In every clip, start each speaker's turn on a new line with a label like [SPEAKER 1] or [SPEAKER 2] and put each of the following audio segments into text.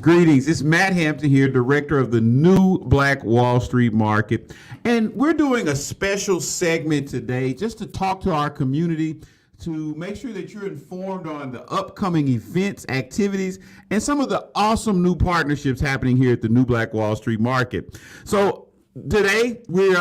[SPEAKER 1] Greetings. It's Matt Hampton here, director of the new Black Wall Street Market. And we're doing a special segment today just to talk to our community, to make sure that you're informed on the upcoming events, activities, and some of the awesome new partnerships happening here at the new Black Wall Street Market. So today we're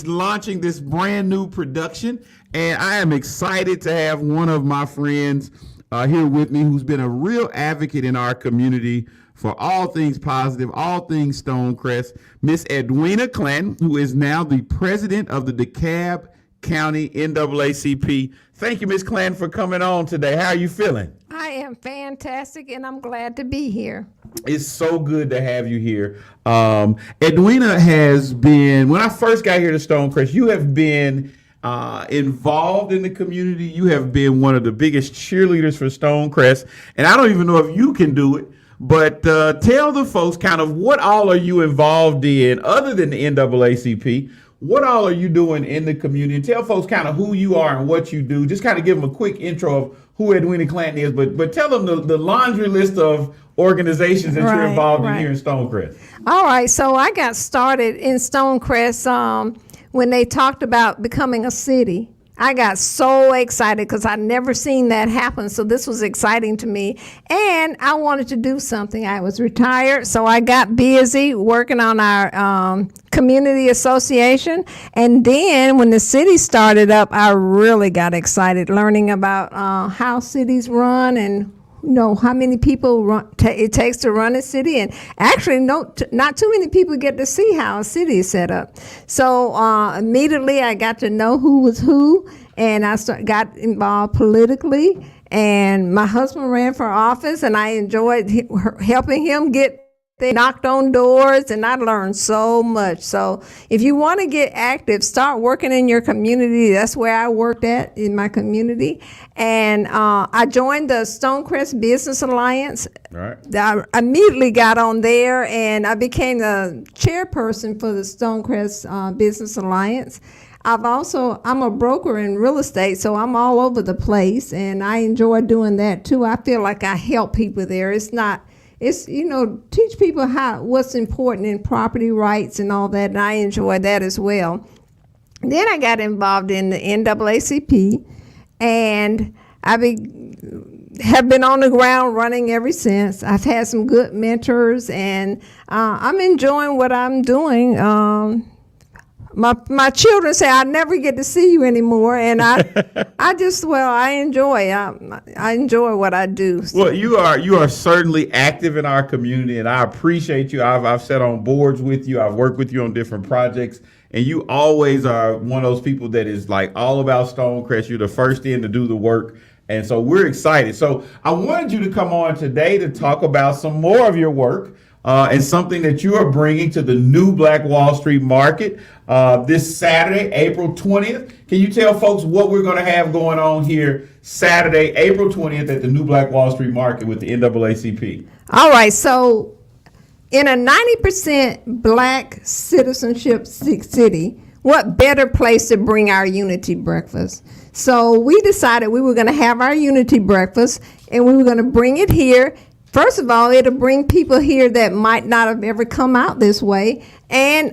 [SPEAKER 1] launching this brand new production, and I am excited to have one of my friends here with me who's been a real advocate in our community for all things positive, all things Stonecrest, Miss Edwina Clanton, who is now the president of the DeKalb County NAACP. Thank you, Miss Clanton, for coming on today. How are you feeling?
[SPEAKER 2] I am fantastic, and I'm glad to be here.
[SPEAKER 1] It's so good to have you here. Edwina has been, when I first got here to Stonecrest, you have been involved in the community. You have been one of the biggest cheerleaders for Stonecrest, and I don't even know if you can do it, but tell the folks kind of what all are you involved in other than the NAACP. What all are you doing in the community? And tell folks kind of who you are and what you do. Just kind of give them a quick intro of who Edwina Clanton is, but tell them the laundry list of organizations that you're involved in here in Stonecrest.
[SPEAKER 2] All right, so I got started in Stonecrest when they talked about becoming a city. I got so excited because I'd never seen that happen. So this was exciting to me. And I wanted to do something. I was retired, so I got busy working on our community association. And then when the city started up, I really got excited learning about how cities run and how many people it takes to run a city, and actually not too many people get to see how a city is set up. So immediately I got to know who was who, and I got involved politically, and my husband ran for office, and I enjoyed helping him get. They knocked on doors, and I learned so much. So if you want to get active, start working in your community. That's where I worked at, in my community. And I joined the Stonecrest Business Alliance.
[SPEAKER 1] Right.
[SPEAKER 2] I immediately got on there, and I became the chairperson for the Stonecrest Business Alliance. I'm a broker in real estate, so I'm all over the place, and I enjoy doing that too. I feel like I help people there. It's teach people what's important in property rights and all that, and I enjoy that as well. Then I got involved in the NAACP, and I have been on the ground running ever since. I've had some good mentors, and I'm enjoying what I'm doing. My children say I never get to see you anymore, and I enjoy what I do. So.
[SPEAKER 1] Well, you are certainly active in our community, and I appreciate you. I've sat on boards with you. I've worked with you on different projects, and you always are one of those people that is like all about Stonecrest. You're the first in to do the work, and so we're excited. So I wanted you to come on today to talk about some more of your work. And something that you are bringing to the new Black Wall Street Market this Saturday, April 20th. Can you tell folks what we're going to have going on here Saturday, April 20th at the new Black Wall Street Market with the NAACP?
[SPEAKER 2] All right, so in a 90% Black citizenship city, what better place to bring our unity breakfast? So we decided we were going to have our unity breakfast, and we were going to bring it here. First of all, it'll bring people here that might not have ever come out this way, and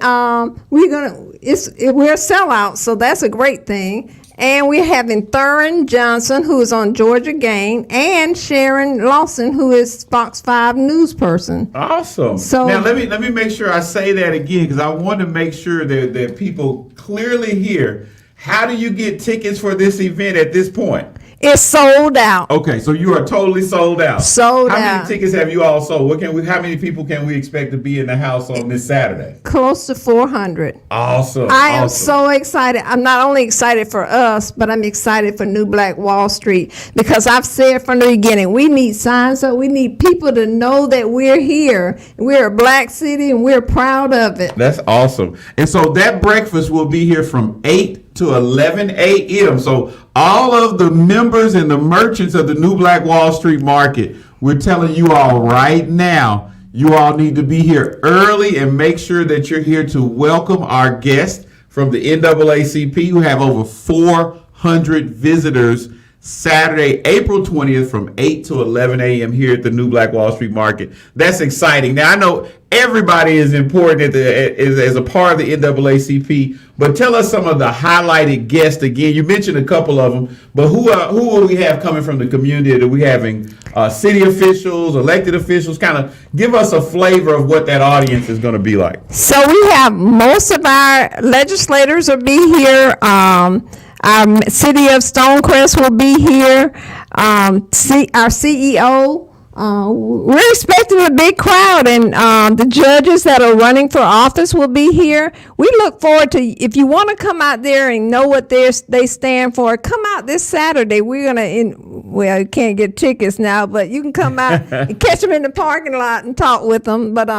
[SPEAKER 2] we're a sellout, so that's a great thing. And we're having Thurin Johnson, who is on Georgia Gain, and Sharon Lawson, who is Fox 5 news person.
[SPEAKER 1] Awesome.
[SPEAKER 2] So
[SPEAKER 1] now let me make sure I say that again, because I want to make sure that people clearly hear. How do you get tickets for this event at this point?
[SPEAKER 2] it's sold out.
[SPEAKER 1] Okay, so you are totally sold out.
[SPEAKER 2] Sold
[SPEAKER 1] How
[SPEAKER 2] out.
[SPEAKER 1] many tickets have you all sold? How many people can we expect to be in the house on this Saturday?
[SPEAKER 2] Close to 400.
[SPEAKER 1] Awesome.
[SPEAKER 2] I am
[SPEAKER 1] awesome.
[SPEAKER 2] so excited. I'm not only excited for us, but I'm excited for New Black Wall Street, because I've said from the beginning, we need signs, so we need people to know that we're here. We're a black city and we're proud of it.
[SPEAKER 1] That's awesome. And so that breakfast will be here from 8 to 11 a.m. So all of the members and the merchants of the New Black Wall Street Market, we're telling you all right now, you all need to be here early and make sure that you're here to welcome our guests from the NAACP, who have over 400 visitors Saturday, April 20th from 8 to 11 a.m. here at the New Black Wall Street Market. That's exciting. Now, I know everybody is important as a part of the NAACP, but tell us some of the highlighted guests again. You mentioned a couple of them, but who will we have coming from the community? Are we having city officials, elected officials? Kind of give us a flavor of what that audience is going to be like.
[SPEAKER 2] So we have most of our legislators will be here. Our city of Stonecrest will be here. Our CEO. We're expecting a big crowd, and the judges that are running for office will be here. We look forward to, if you want to come out there and know what they stand for, come out this Saturday. We're going to, well, you can't get tickets now, but you can come out and catch them in the parking lot and talk with them. But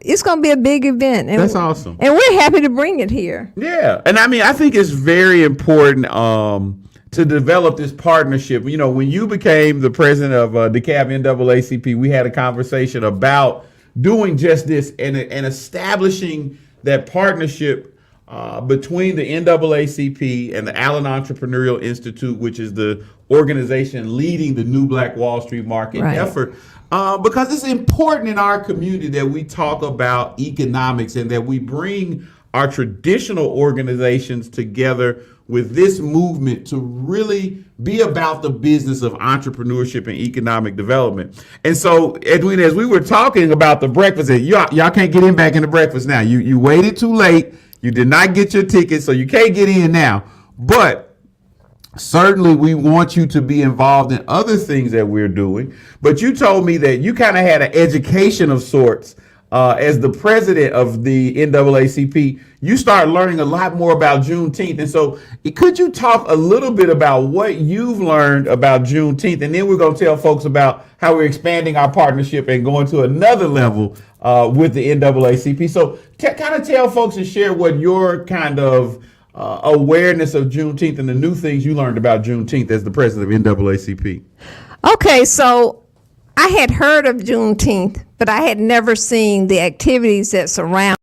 [SPEAKER 2] it's going to be a big event. And
[SPEAKER 1] that's awesome.
[SPEAKER 2] And we're happy to bring it here.
[SPEAKER 1] Yeah. And I mean, I think it's very important to develop this partnership. You know, when you became the president of DeKalb NAACP, we had a conversation about doing just this and establishing that partnership between the NAACP and the Allen Entrepreneurial Institute, which is the organization leading the New Black Wall Street Market effort. Because it's important in our community that we talk about economics and that we bring our traditional organizations together with this movement to really be about the business of entrepreneurship and economic development. And so, Edwin, as we were talking about the breakfast, y'all can't get in back in the breakfast now. You waited too late. You did not get your ticket, so you can't get in now. But certainly we want you to be involved in other things that we're doing. But you told me that you kind of had an education of sorts as the president of the NAACP. You started learning a lot more about Juneteenth. And so could you talk a little bit about what you've learned about Juneteenth? And then we're going to tell folks about how we're expanding our partnership and going to another level with the NAACP. So kind of tell folks and share what your kind of awareness of Juneteenth and the new things you learned about Juneteenth as the president of NAACP.
[SPEAKER 2] Okay, so I had heard of Juneteenth, but I had never seen the activities that surround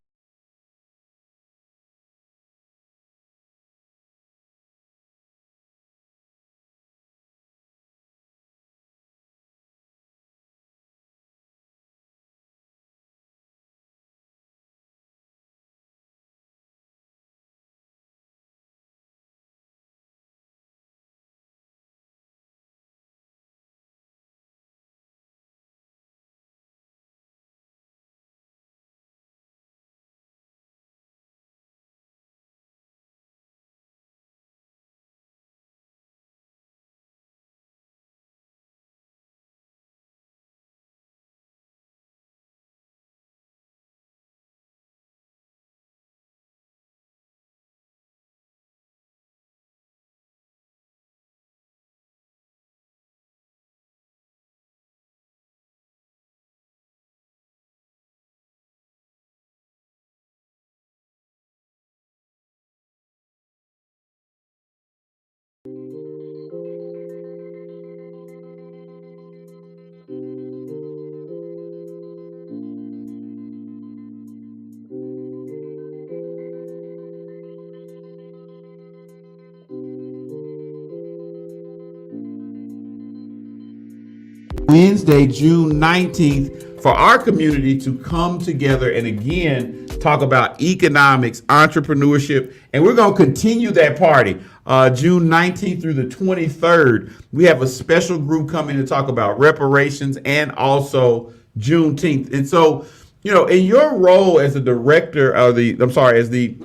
[SPEAKER 1] Wednesday, June 19th for our community to come together and again talk about economics, entrepreneurship, and we're going to continue that party. June 19th through the 23rd, we have a special group coming to talk about reparations and also Juneteenth. And so, in your role as the director of as the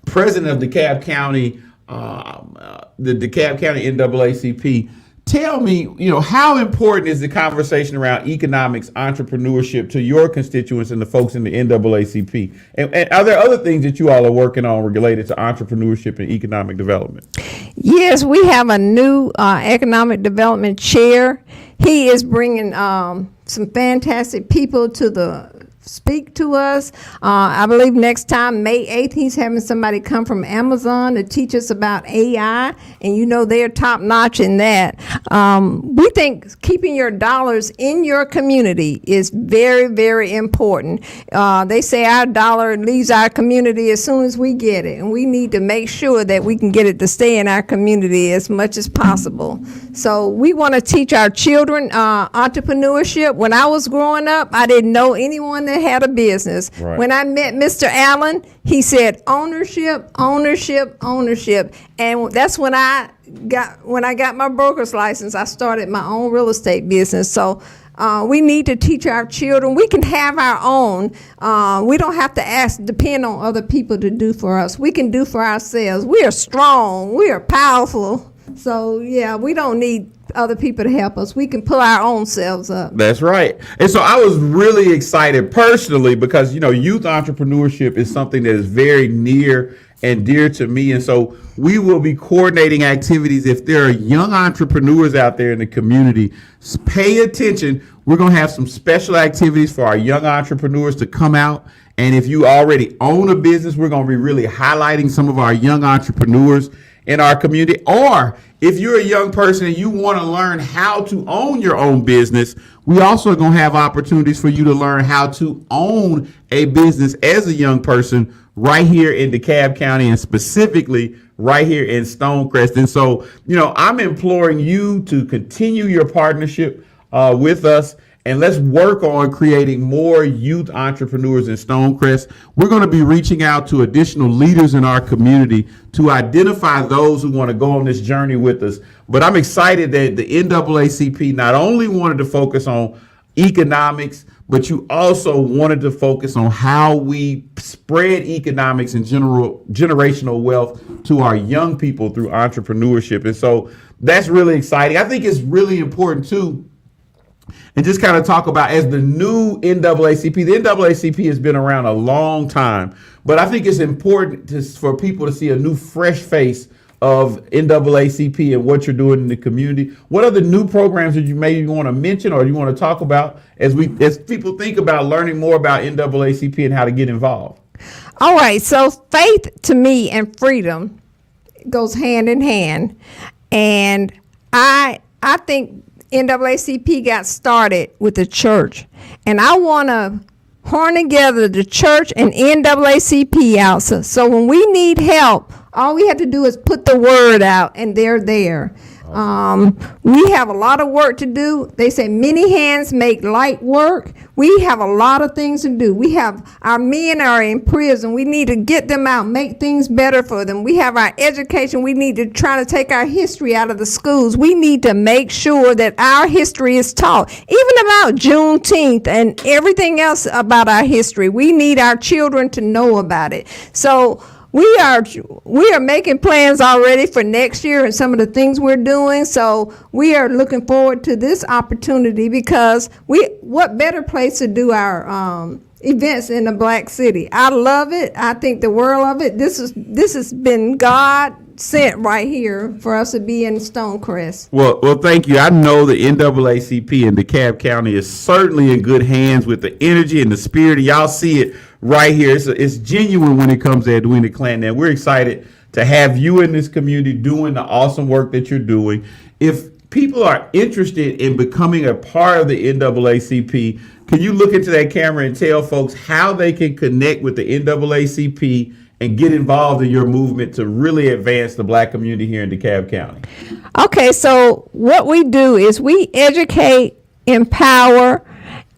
[SPEAKER 1] president of DeKalb County, the DeKalb County NAACP, tell me, how important is the conversation around economics, entrepreneurship to your constituents and the folks in the NAACP? And are there other things that you all are working on related to entrepreneurship and economic development?
[SPEAKER 2] Yes, we have a new economic development chair. He is bringing some fantastic people to speak to us. I believe next time, May 8th, he's having somebody come from Amazon to teach us about AI, and they're top notch in that. We think keeping your dollars in your community is very, very important. They say our dollar leaves our community as soon as we get it, and we need to make sure that we can get it to stay in our community as much as possible. So we want to teach our children entrepreneurship. When I was growing up, I didn't know anyone that had a business.
[SPEAKER 1] Right.
[SPEAKER 2] When I met Mr. Allen, he said ownership, ownership, ownership. And that's when I got my broker's license. I started my own real estate business. So we need to teach our children. We can have our own. We don't have to depend on other people to do for us. We can do for ourselves. We are strong. We are powerful. So, yeah, we don't need other people to help us. We can pull our own selves up.
[SPEAKER 1] That's right. And so I was really excited personally because, youth entrepreneurship is something that is very near and dear to me. And so we will be coordinating activities. If there are young entrepreneurs out there in the community, pay attention. We're going to have some special activities for our young entrepreneurs to come out. And if you already own a business, we're going to be really highlighting some of our young entrepreneurs in our community. Or if you're a young person and you want to learn how to own your own business, we also are going to have opportunities for you to learn how to own a business as a young person right here in DeKalb County and specifically right here in Stonecrest. And so, I'm imploring you to continue your partnership with us. And let's work on creating more youth entrepreneurs in Stonecrest. We're going to be reaching out to additional leaders in our community to identify those who want to go on this journey with us. But I'm excited that the NAACP not only wanted to focus on economics, but you also wanted to focus on how we spread economics and generational wealth to our young people through entrepreneurship. And so that's really exciting. I think it's really important, too, and just kind of talk about as the new NAACP. The NAACP has been around a long time, but I think it's important for people to see a new, fresh face of NAACP and what you're doing in the community. What are the new programs that you maybe want to mention or you want to talk about as people think about learning more about NAACP and how to get involved?
[SPEAKER 2] All right. So faith to me and freedom goes hand in hand, and I think NAACP got started with the church, and I want to horn together the church and NAACP out. So when we need help, all we have to do is put the word out, and they're there. We have a lot of work to do. They say many hands make light work. We have a lot of things to do. We have our men are in prison. We need to get them out, make things better for them. We have our education. We need to try to take our history out of the schools. We need to make sure that our history is taught, even about Juneteenth and everything else about our history. We need our children to know about it. So we are making plans already for next year and some of the things we're doing. So we are looking forward to this opportunity because what better place to do our events in the Black City? I love it. I think the world of it. This has been God sent right here for us to be in Stonecrest.
[SPEAKER 1] Well, thank you. I know the NAACP in DeKalb County is certainly in good hands with the energy and the spirit. Y'all see it right here. It's genuine when it comes to Edwina Clanton, and we're excited to have you in this community doing the awesome work that you're doing. If people are interested in becoming a part of the NAACP, can you look into that camera and tell folks how they can connect with the NAACP and get involved in your movement to really advance the Black community here in DeKalb County? Okay,
[SPEAKER 2] so what we do is we educate, empower,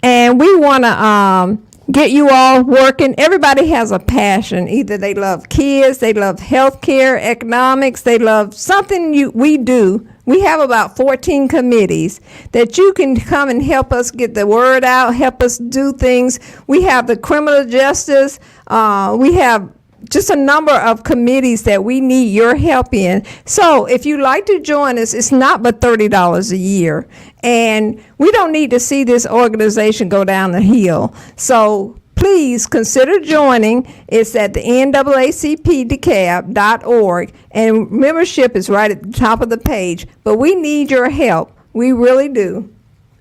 [SPEAKER 2] and And we want to get you all working. Everybody has a passion. Either they love kids, they love healthcare, economics, they love something we do. We have about 14 committees that you can come and help us get the word out, help us do things. We have the criminal justice. We have just a number of committees that we need your help in. So if you'd like to join us, it's not but $30 a year. And we don't need to see this organization go down the hill. So please consider joining. It's at the NAACPDeKalb.org, and membership is right at the top of the page. But we need your help. We really do.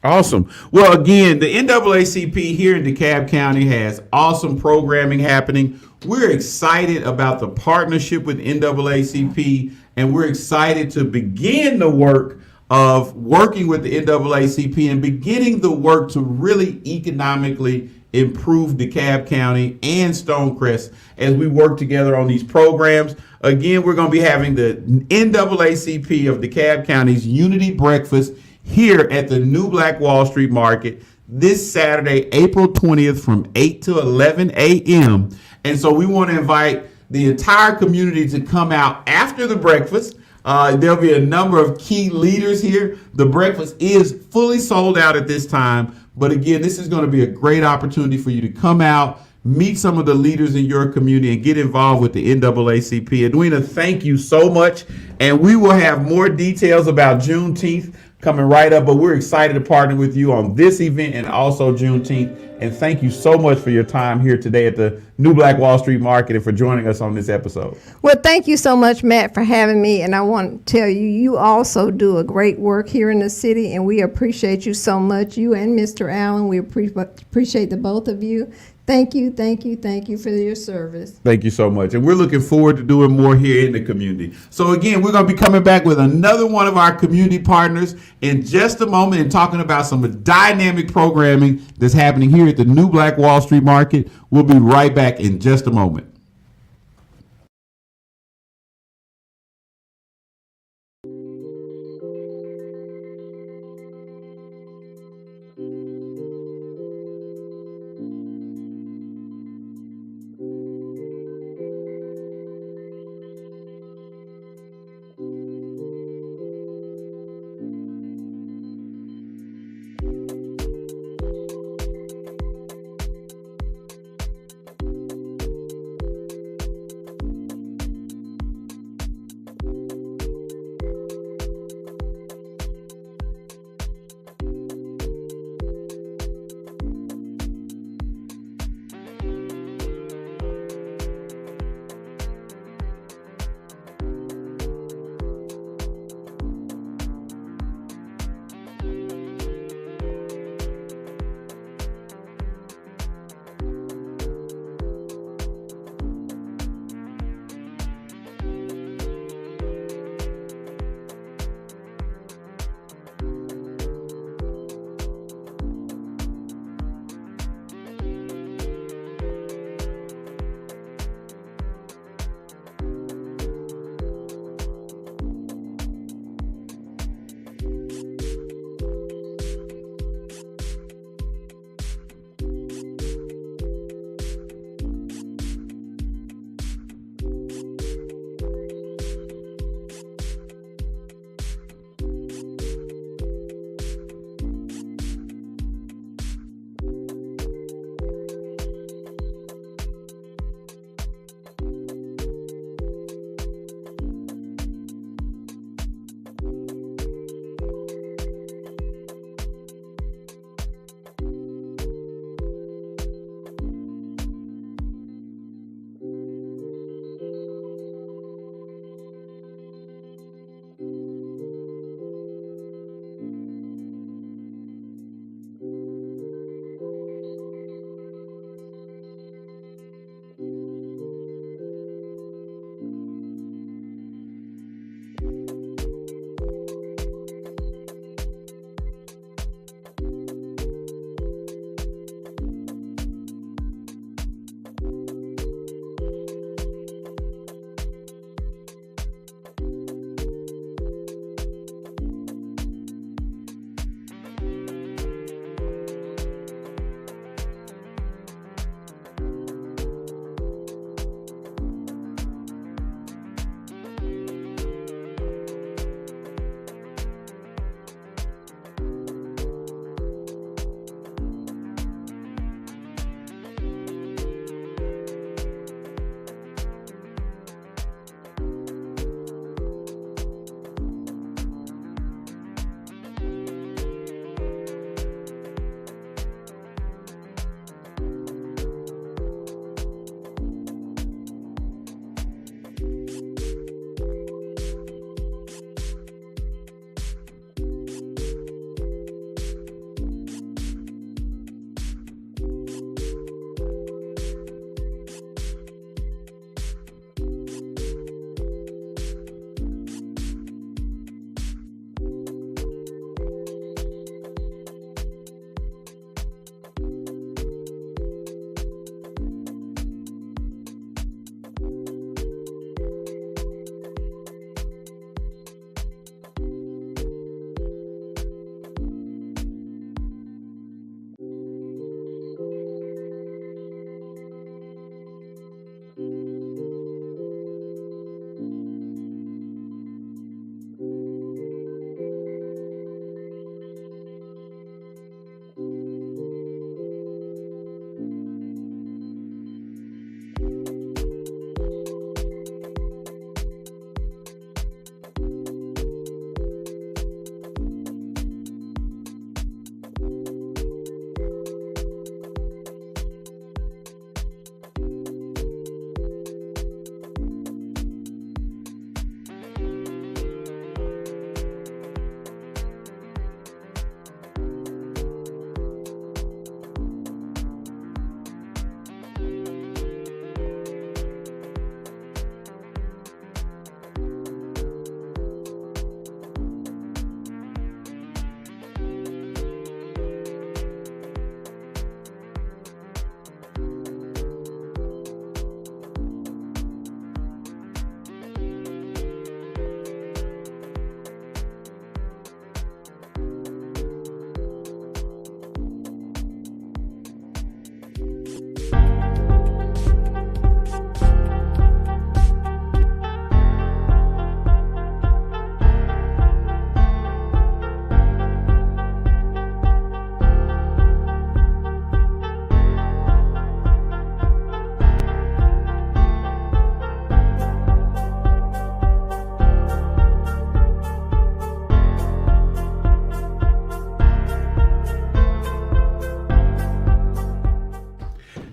[SPEAKER 1] Awesome. Well, again, the NAACP here in DeKalb County has awesome programming happening. We're excited about the partnership with NAACP, and we're excited to begin the work of working with the NAACP and beginning the work to really economically improve DeKalb County and Stonecrest as we work together on these programs. Again, we're going to be having the NAACP of DeKalb County's Unity Breakfast here at the New Black Wall Street Market this Saturday, April 20th from 8 to 11 a.m. And so we want to invite the entire community to come out after the breakfast. There'll be a number of key leaders here. The breakfast is fully sold out at this time. But again, this is going to be a great opportunity for you to come out, meet some of the leaders in your community, and get involved with the NAACP. Edwina, thank you so much. And we will have more details about Juneteenth coming right up, but we're excited to partner with you on this event and also Juneteenth. And thank you so much for your time here today at the New Black Wall Street Market and for joining us on this episode.
[SPEAKER 2] Well, thank you so much, Matt, for having me. And I want to tell you, you also do a great work here in the city, and we appreciate you so much. You and Mr. Allen, we appreciate the both of you. Thank you, thank you, thank you for your service.
[SPEAKER 1] Thank you so much. And we're looking forward to doing more here in the community. So again, we're going to be coming back with another one of our community partners in just a moment and talking about some dynamic programming that's happening here at the New Black Wall Street Market. We'll be right back in just a moment.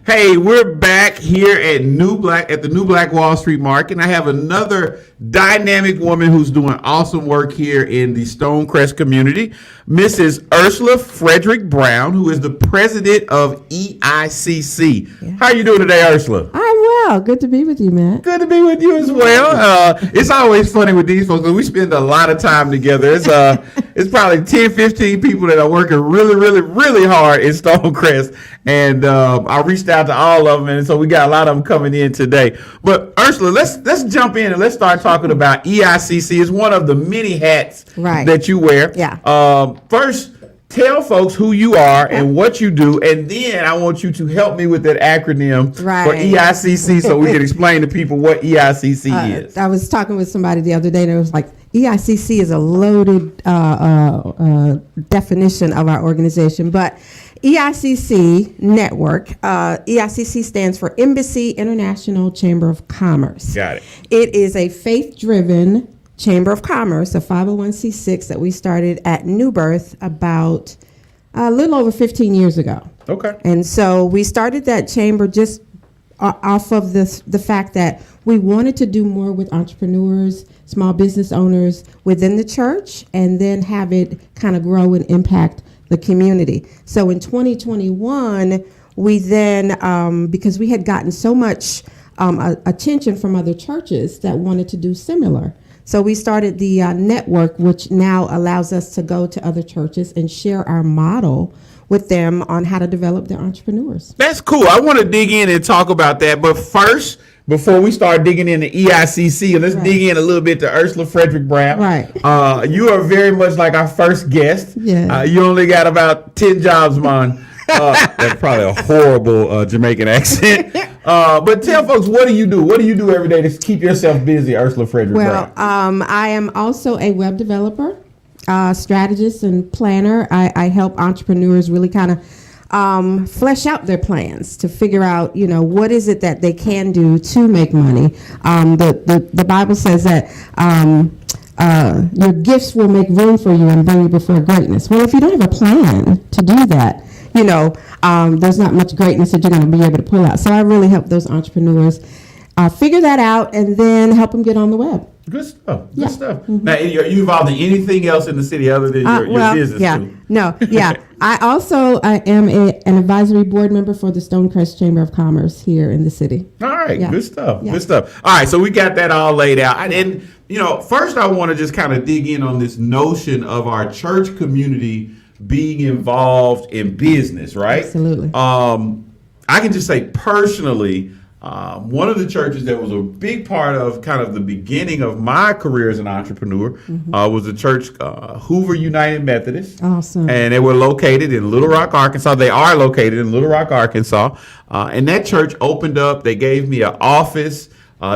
[SPEAKER 1] Hey, we're back here at the New Black Wall Street Market. And I have another dynamic woman who's doing awesome work here in the Stonecrest community, Mrs. Ursula Frederick Brown, who is the president of EICC. Yeah. How are you doing today, Ursula?
[SPEAKER 3] I'm well. Good to be with you, Matt.
[SPEAKER 1] Good to be with you as well. It's always funny with these folks because we spend a lot of time together. It's probably 10, 15 people that are working really, really, really hard in Stonecrest. And I reached out to all of them, and so we got a lot of them coming in today. But Ursula, let's jump in and let's start talking about EICC. It's one of the many hats that you wear.
[SPEAKER 3] Yeah.
[SPEAKER 1] First, tell folks who you are and what you do, and then I want you to help me with that acronym for EICC so we can explain to people what EICC is.
[SPEAKER 3] I was talking with somebody the other day, and it was like, EICC is a loaded definition of our organization, but EICC Network, EICC stands for Embassy International Chamber of Commerce.
[SPEAKER 1] Got it.
[SPEAKER 3] It is a faith-driven Chamber of Commerce, a 501c6 that we started at New Birth about a little over 15 years ago.
[SPEAKER 1] Okay.
[SPEAKER 3] And so we started that chamber just off of the fact that we wanted to do more with entrepreneurs, small business owners within the church, and then have it kind of grow and impact the community. So in 2021, we then, because we had gotten so much attention from other churches that wanted to do similar, so we started the network, which now allows us to go to other churches and share our model with them on how to develop their entrepreneurs.
[SPEAKER 1] That's cool. I want to dig in and talk about that. But first, before we start digging into EICC, let's dig in a little bit to Ursula Frederick Brown.
[SPEAKER 3] Right.
[SPEAKER 1] You are very much like our first guest.
[SPEAKER 3] Yeah.
[SPEAKER 1] You only got about 10 jobs, man. That's probably a horrible Jamaican accent. But tell folks, what do you do? What do you do every day to keep yourself busy, Ursula Frederick Brown?
[SPEAKER 3] Well, I am also a web developer, strategist, and planner. I help entrepreneurs really kind of flesh out their plans to figure out, what is it that they can do to make money. The Bible says that your gifts will make room for you and bring you before greatness. Well, if you don't have a plan to do that, there's not much greatness that you're going to be able to pull out. So I really help those entrepreneurs figure that out and then help them get on the web.
[SPEAKER 1] Good stuff. Good stuff. Mm-hmm. Now, are you involved in anything else in the city other than your business?
[SPEAKER 3] I also am an advisory board member for the Stonecrest Chamber of Commerce here in the city.
[SPEAKER 1] All right. Yeah. Good stuff. Yeah. Good stuff. All right. So we got that all laid out. And first I want to just kind of dig in on this notion of our church community being involved in business, right?
[SPEAKER 3] Absolutely.
[SPEAKER 1] I can just say personally, one of the churches that was a big part of kind of the beginning of my career as an entrepreneur was the church Hoover United Methodist.
[SPEAKER 3] Awesome.
[SPEAKER 1] And they were located in Little Rock, Arkansas. They are located in Little Rock, Arkansas. And that church opened up. They gave me an office.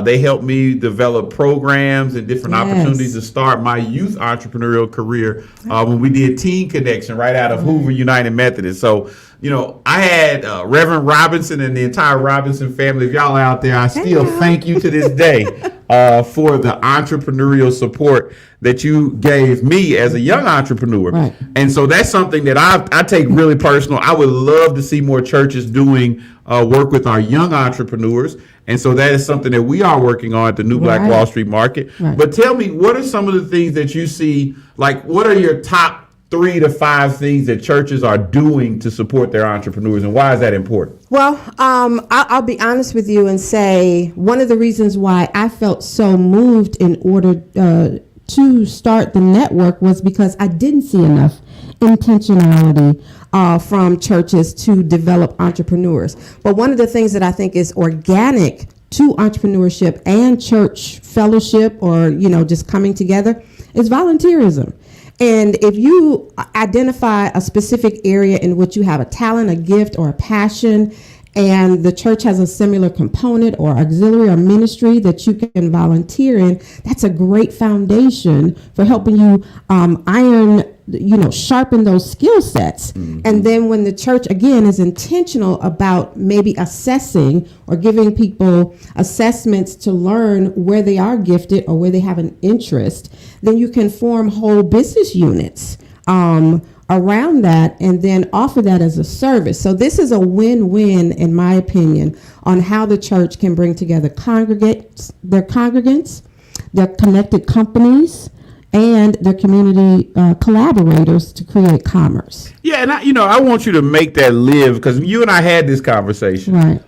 [SPEAKER 1] They helped me develop programs and different opportunities to start my youth entrepreneurial career when we did Teen Connection right out of Hoover United Methodist. So, I had Reverend Robinson and the entire Robinson family. If y'all are out there, I still thank you to this day for the entrepreneurial support that you gave me as a young entrepreneur.
[SPEAKER 3] Right.
[SPEAKER 1] And so that's something that I take really personal. I would love to see more churches doing work with our young entrepreneurs. And so that is something that we are working on at the New Black Wall Street Market.
[SPEAKER 3] Right.
[SPEAKER 1] But tell me, what are some of the things that you see, like what are your top 3 to 5 things that churches are doing to support their entrepreneurs, and why is that important?
[SPEAKER 3] Well, I'll be honest with you and say one of the reasons why I felt so moved in order to start the network was because I didn't see enough intentionality from churches to develop entrepreneurs. But one of the things that I think is organic to entrepreneurship and church fellowship, or just coming together, is volunteerism. And if you identify a specific area in which you have a talent, a gift, or a passion, and the church has a similar component or auxiliary or ministry that you can volunteer in, that's a great foundation for helping you sharpen those skill sets. Mm-hmm. And then when the church, again, is intentional about maybe assessing or giving people assessments to learn where they are gifted or where they have an interest, then you can form whole business units around that and then offer that as a service. So this is a win-win, in my opinion, on how the church can bring together congregants, their connected companies, and their community collaborators to create commerce.
[SPEAKER 1] Yeah, and I want you to make that live, because you and I had this conversation.
[SPEAKER 3] Right.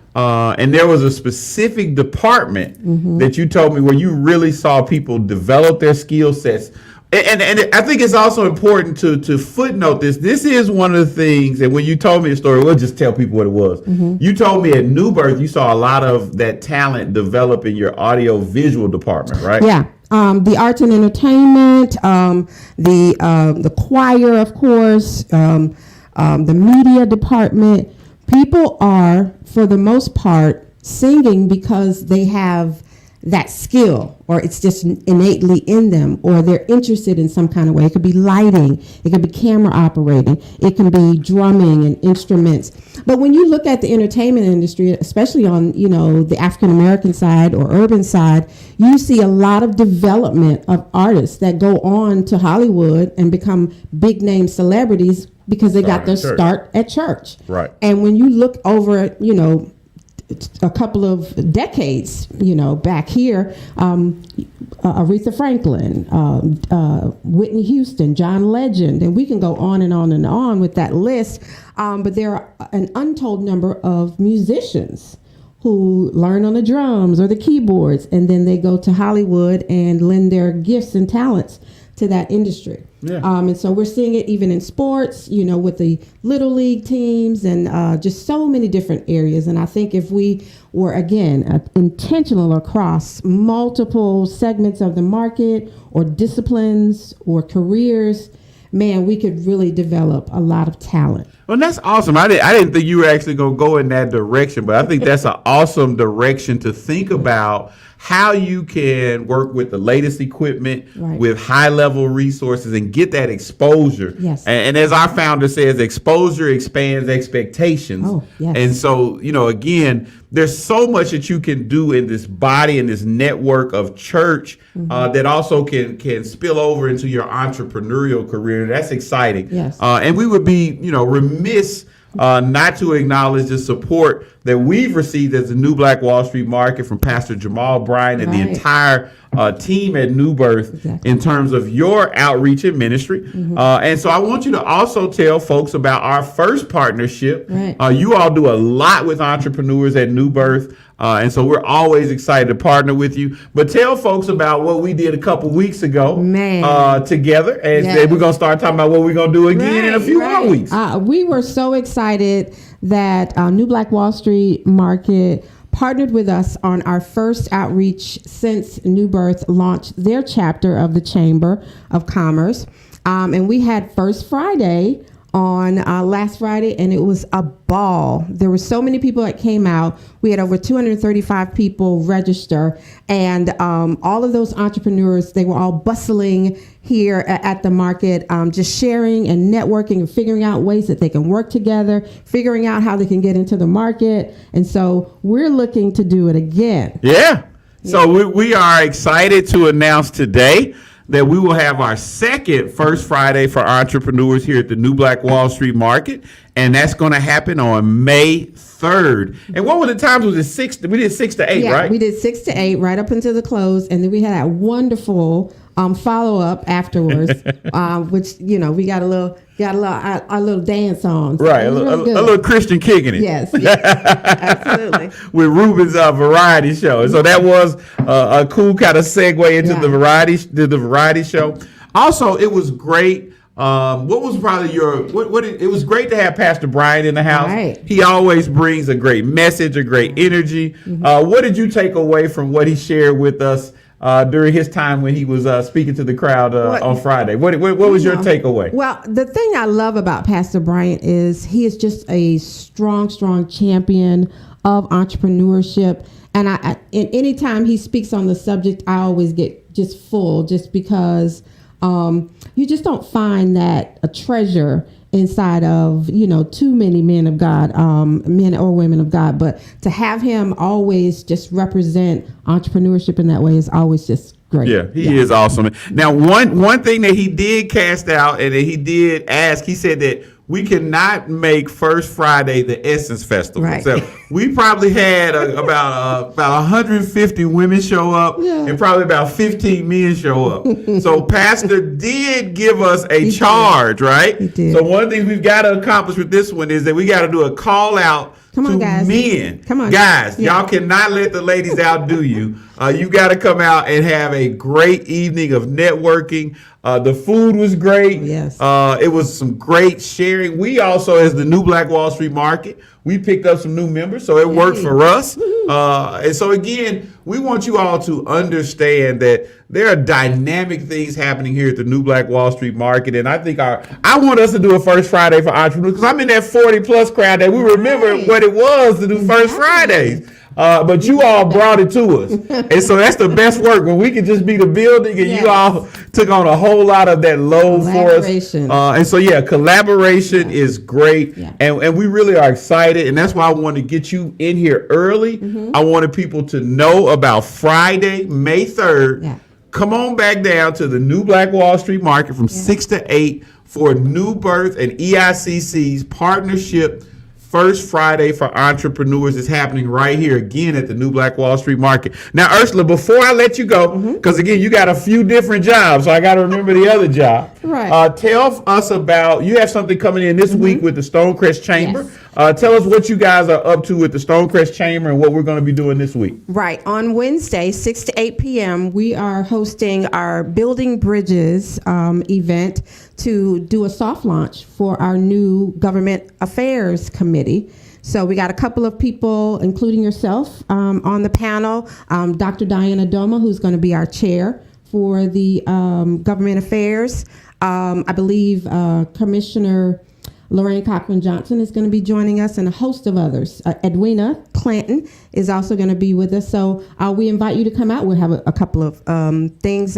[SPEAKER 1] And there was a specific department that you told me where you really saw people develop their skill sets. And I think it's also important to footnote this. This is one of the things, and when you told me the story, we'll just tell people what it was. You told me at New Birth you saw a lot of that talent develop in your audio visual department, right?
[SPEAKER 3] Yeah. The arts and entertainment, the choir, of course, the media department. People are, for the most part, singing because they have that skill, or it's just innately in them, or they're interested in some kind of way. It could be lighting, it could be camera operating, it can be drumming and instruments. But when you look at the entertainment industry, especially on, the African American side or urban side, you see a lot of development of artists that go on to Hollywood and become big name celebrities because they got their start at church.
[SPEAKER 1] Right.
[SPEAKER 3] And when you look over, a couple of decades, back here, Aretha Franklin, Whitney Houston, John Legend, and we can go on and on and on with that list. But there are an untold number of musicians who learn on the drums or the keyboards, and then they go to Hollywood and lend their gifts and talents to that industry.
[SPEAKER 1] Yeah.
[SPEAKER 3] And so we're seeing it even in sports, with the little league teams and just so many different areas. And I think if we were, again, intentional across multiple segments of the market or disciplines or careers, man, we could really develop a lot of talent.
[SPEAKER 1] Well, that's awesome. I didn't think you were actually going to go in that direction, but I think that's an awesome direction to think about how you can work with the latest equipment, with high-level resources, and get that exposure.
[SPEAKER 3] Yes.
[SPEAKER 1] And as our founder says, exposure expands expectations.
[SPEAKER 3] Oh, yes.
[SPEAKER 1] And so, again, there's so much that you can do in this body and this network of church that also can spill over into your entrepreneurial career. That's exciting.
[SPEAKER 3] Yes.
[SPEAKER 1] And we would be, remiss not to acknowledge the support that we've received as the New Black Wall Street Market from Pastor Jamal Bryant and the entire team at New Birth in terms of your outreach and ministry. And so I want you to also tell folks about our first partnership. You all do a lot with entrepreneurs at New Birth. And so we're always excited to partner with you. But tell folks about what we did a couple weeks ago together. And we're going to start talking about what we're going to do again in a few more weeks.
[SPEAKER 3] We were so excited that New Black Wall Street Market partnered with us on our first outreach since New Birth launched their chapter of the Chamber of Commerce. And we had First Friday on last Friday, and it was a ball. There were so many people that came out. We had over 235 people register, and all of those entrepreneurs, they were all bustling here at the market, just sharing and networking and figuring out ways that they can work together, figuring out how they can get into the market. And so we're looking to do it again.
[SPEAKER 1] Yeah. So we are excited to announce today that we will have our second First Friday for entrepreneurs here at the New Black Wall Street Market, and that's going to happen on May 3rd. And what were the times? Was it 6? We did 6 to 8, right?
[SPEAKER 3] We did 6 to 8 right up until the close, and then we had that wonderful follow-up afterwards, which we got a little dance on. So
[SPEAKER 1] right, a little Christian kicking it.
[SPEAKER 3] Yes, absolutely.
[SPEAKER 1] With Ruben's variety show, and so that was a cool kind of segue into the variety show. Also, it was great. What was probably it was great to have Pastor Brian in the house.
[SPEAKER 3] Right.
[SPEAKER 1] He always brings a great message, a great energy. What did you take away from what he shared with us during his time when he was speaking to the crowd on Friday? What was your takeaway? Well,
[SPEAKER 3] the thing I love about Pastor Bryant is he is just a strong champion of entrepreneurship. And any time he speaks on the subject, I always get just full, just because you just don't find that a treasure inside of, too many men of God, men or women of God. But to have him always just represent entrepreneurship in that way is always just great.
[SPEAKER 1] Yeah, he is awesome. Now, one thing that he did cast out and that he did ask, he said that we cannot make First Friday the Essence Festival.
[SPEAKER 2] Right.
[SPEAKER 1] So we probably had about 150 women show up and probably about 15 men show up. So Pastor did give us a charge, right?
[SPEAKER 3] He did.
[SPEAKER 1] So one of the things we've got to accomplish with this one is that we got to do a call out
[SPEAKER 3] Come on,
[SPEAKER 1] to
[SPEAKER 3] guys.
[SPEAKER 1] men.
[SPEAKER 3] Come on.
[SPEAKER 1] Guys,
[SPEAKER 3] Yeah.
[SPEAKER 1] y'all cannot let the ladies outdo you. You got to come out and have a great evening of networking. The food was great.
[SPEAKER 3] Yes.
[SPEAKER 1] It was some great sharing. We also, as the new Black Wall Street Market, we picked up some new members, so it worked for us. And so again, we want you all to understand that there are dynamic things happening here at the new Black Wall Street Market. And I think I want us to do a First Friday for entrepreneurs because I'm in that 40 plus crowd that we remember what it was to do First Fridays. But you all brought it to us. And so that's the best work when we can just be the building and you all took on a whole lot of that load for us.
[SPEAKER 3] Collaboration.
[SPEAKER 1] And so, collaboration is great.
[SPEAKER 3] Yeah.
[SPEAKER 1] And we really are excited. And that's why I want to get you in here early. I wanted people to know about Friday, May 3rd.
[SPEAKER 3] Yeah.
[SPEAKER 1] Come on back down to the new Black Wall Street Market from 6 to 8 for New Birth and EICC's partnership. First Friday for Entrepreneurs is happening right here again at the new Black Wall Street Market. Now, Ursula, before I let you go, because again, you got a few different jobs, so I got to remember the other job.
[SPEAKER 3] Right.
[SPEAKER 1] Tell us about, you have something coming in this week with the Stonecrest Chamber. Tell us what you guys are up to with the Stonecrest Chamber and what we're going to be doing this week.
[SPEAKER 3] Right. On Wednesday, 6 to 8 p.m., we are hosting our Building Bridges event to do a soft launch for our new Government Affairs Committee. So we got a couple of people, including yourself, on the panel. Dr. Diana Doma, who's going to be our chair for the Government Affairs. I believe Commissioner Lorraine Cochran Johnson is going to be joining us and a host of others. Edwina Clanton is also going to be with us. So we invite you to come out. We'll have a couple of things,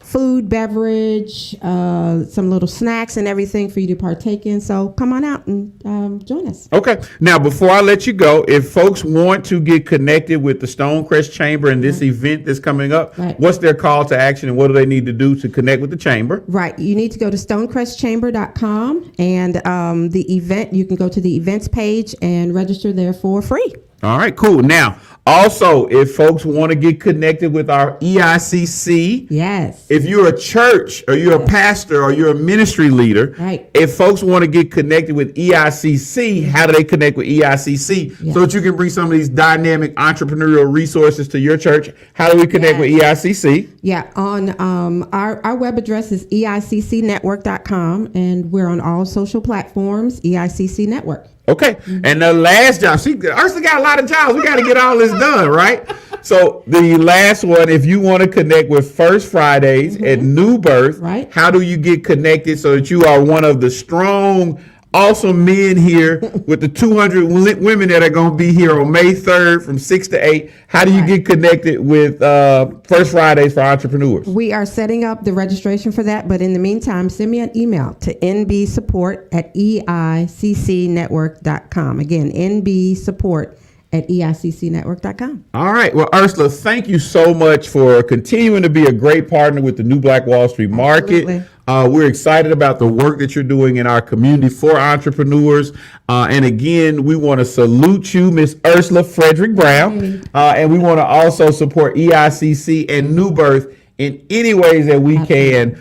[SPEAKER 3] food, beverage, some little snacks and everything for you to partake in. So come on out and join us.
[SPEAKER 1] Okay. Now, before I let you go, if folks want to get connected with the Stonecrest Chamber and this event that's coming up, what's their call to action and what do they need to do to connect with the chamber?
[SPEAKER 3] Right. You need to go to stonecrestchamber.com and the event, you can go to the events page and register there for free.
[SPEAKER 1] All right, cool. Now, also, if folks want to get connected with our EICC,
[SPEAKER 3] yes.
[SPEAKER 1] if you're a church or you're a pastor or you're a ministry leader,
[SPEAKER 3] Right.
[SPEAKER 1] if folks want to get connected with EICC, how do they connect with EICC so that you can bring some of these dynamic entrepreneurial resources to your church? How do we connect with EICC?
[SPEAKER 3] Yeah, on our web address is eiccnetwork.com, and we're on all social platforms, EICC Network.
[SPEAKER 1] Okay. And the last job, Ursula got a lot of jobs. We got to get all this done, right? So the last one, if you want to connect with First Fridays at New Birth,
[SPEAKER 3] Right.
[SPEAKER 1] how do you get connected so that you are one of the strong, awesome men here with the 200 women that are going to be here on May 3rd from 6 to 8? How do you get connected with First Fridays for Entrepreneurs?
[SPEAKER 3] We are setting up the registration for that, but in the meantime, send me an email to nbsupport@eiccnetwork.com. Again, nbsupport@eiccnetwork.com.
[SPEAKER 1] All right. Well, Ursula, thank you so much for continuing to be a great partner with the new Black Wall Street Market.
[SPEAKER 3] Absolutely.
[SPEAKER 1] We're excited about the work that you're doing in our community for entrepreneurs. And again, we want to salute you, Miss Ursula Frederick Brown. And we want to also support EICC and New Birth in any ways that we can,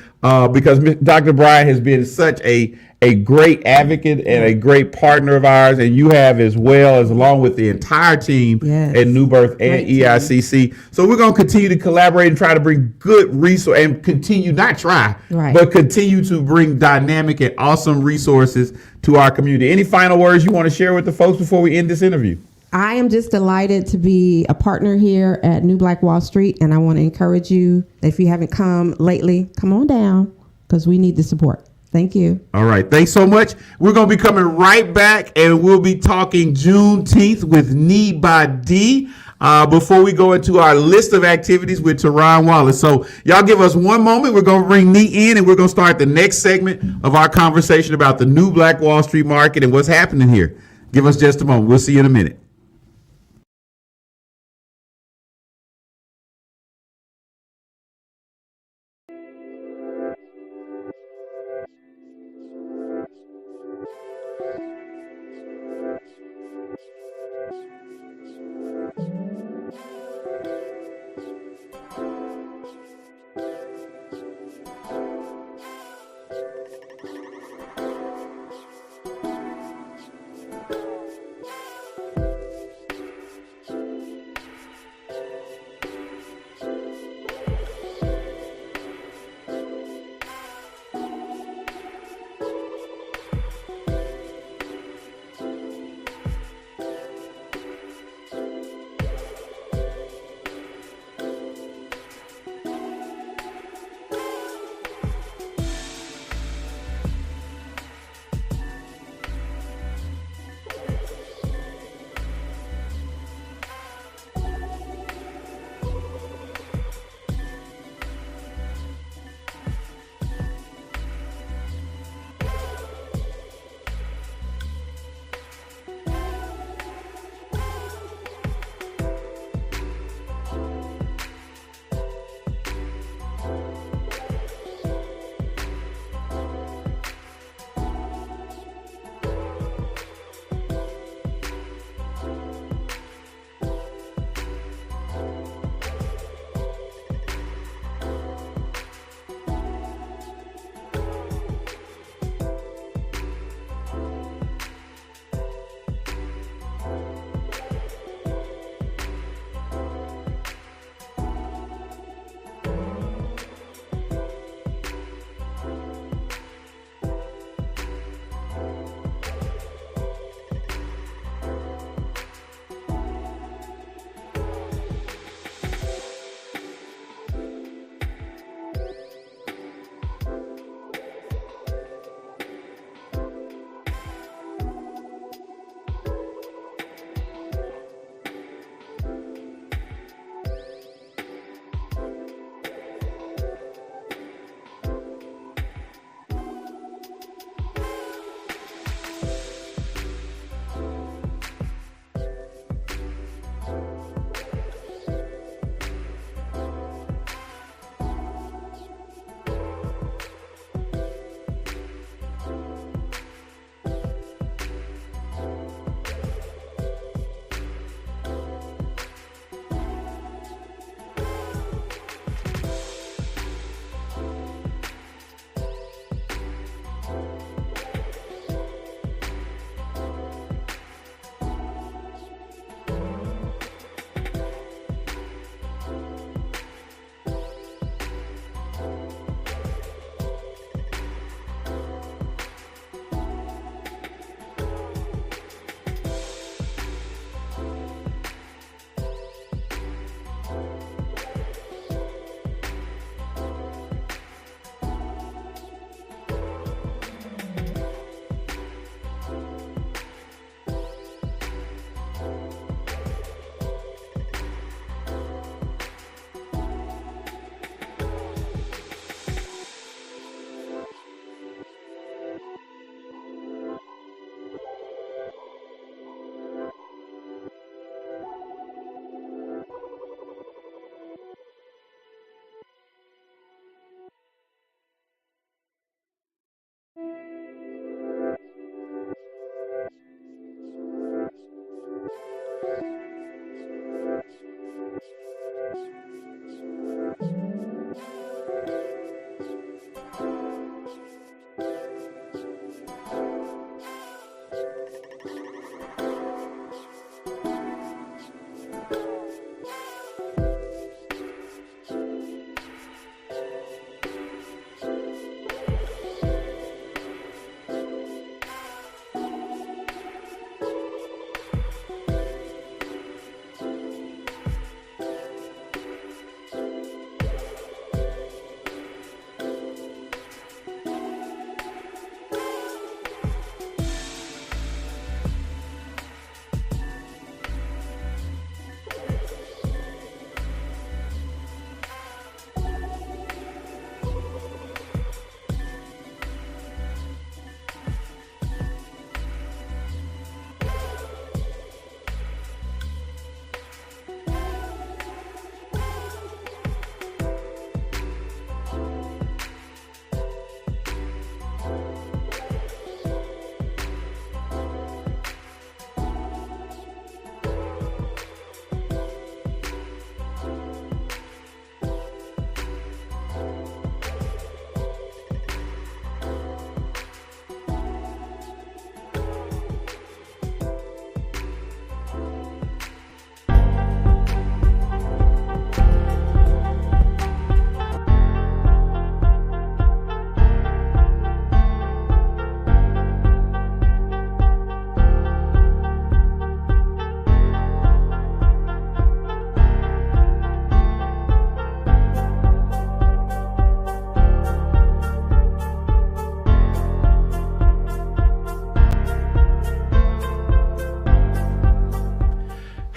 [SPEAKER 1] because Dr. Bryan has been such a great advocate and a great partner of ours, and you have as well, as along with the entire team at New Birth and EICC. So we're going to continue to collaborate and try to bring good resources and continue, not try, but continue to bring dynamic and awesome resources to our community. Any final words you want to share with the folks before we end this interview?
[SPEAKER 3] I am just delighted to be a partner here at New Black Wall Street, and I want to encourage you that if you haven't come lately, come on down because we need the support. Thank you.
[SPEAKER 1] All right. Thanks so much. We're going to be coming right back, and we'll be talking Juneteenth with Need by D before we go into our list of activities with Teron Wallace. So y'all give us one moment. We're going to bring Nee in, and we're going to start the next segment of our conversation about the new Black Wall Street Market and what's happening here. Give us just a moment. We'll see you in a minute.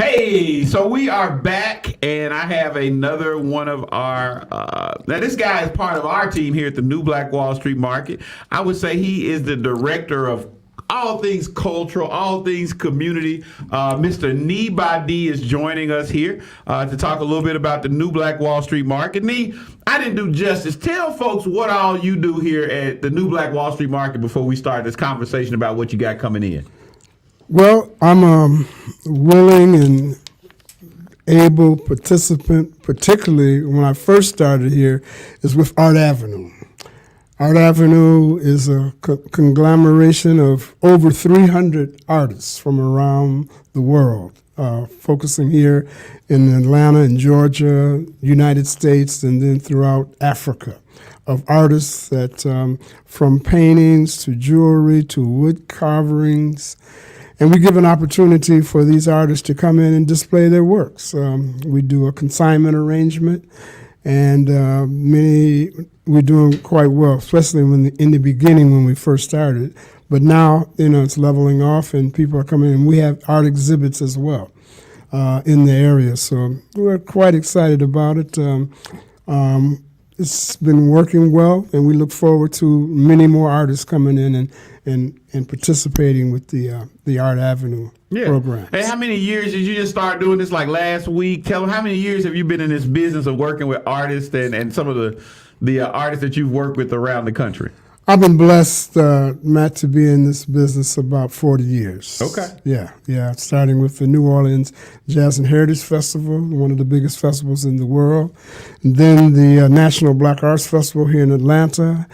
[SPEAKER 1] Hey, so we are back, and I have another one of our. Now, this guy is part of our team here at the New Black Wall Street Market. I would say he is the director of all things cultural, all things community. Mr. NBWSM is joining us here to talk a little bit about the New Black Wall Street Market. Nee, I didn't do justice. Tell folks what all you do here at the New Black Wall Street Market before we start this conversation about what you got coming in.
[SPEAKER 4] Well, I'm a willing and able participant, particularly when I first started here, is with Art Avenue. Art Avenue is a conglomeration of over 300 artists from around the world, focusing here in Atlanta and Georgia, United States, and then throughout Africa, of artists that from paintings to jewelry to wood carvings. And we give an opportunity for these artists to come in and display their works. We do a consignment arrangement, and we're doing quite well, especially in the beginning when we first started. But now, it's leveling off, and people are coming in. We have art exhibits as well in the area, so we're quite excited about it. It's been working well, and we look forward to many more artists coming in and participating with the Art Avenue program.
[SPEAKER 1] Hey, how many years did you just start doing this, like last week? Tell them, how many years have you been in this business of working with artists and some of the artists that you've worked with around the country?
[SPEAKER 4] I've been blessed, Matt, to be in this business about 40 years.
[SPEAKER 1] Okay.
[SPEAKER 4] Yeah. Starting with the New Orleans Jazz and Heritage Festival, one of the biggest festivals in the world. And then the National Black Arts Festival here in Atlanta.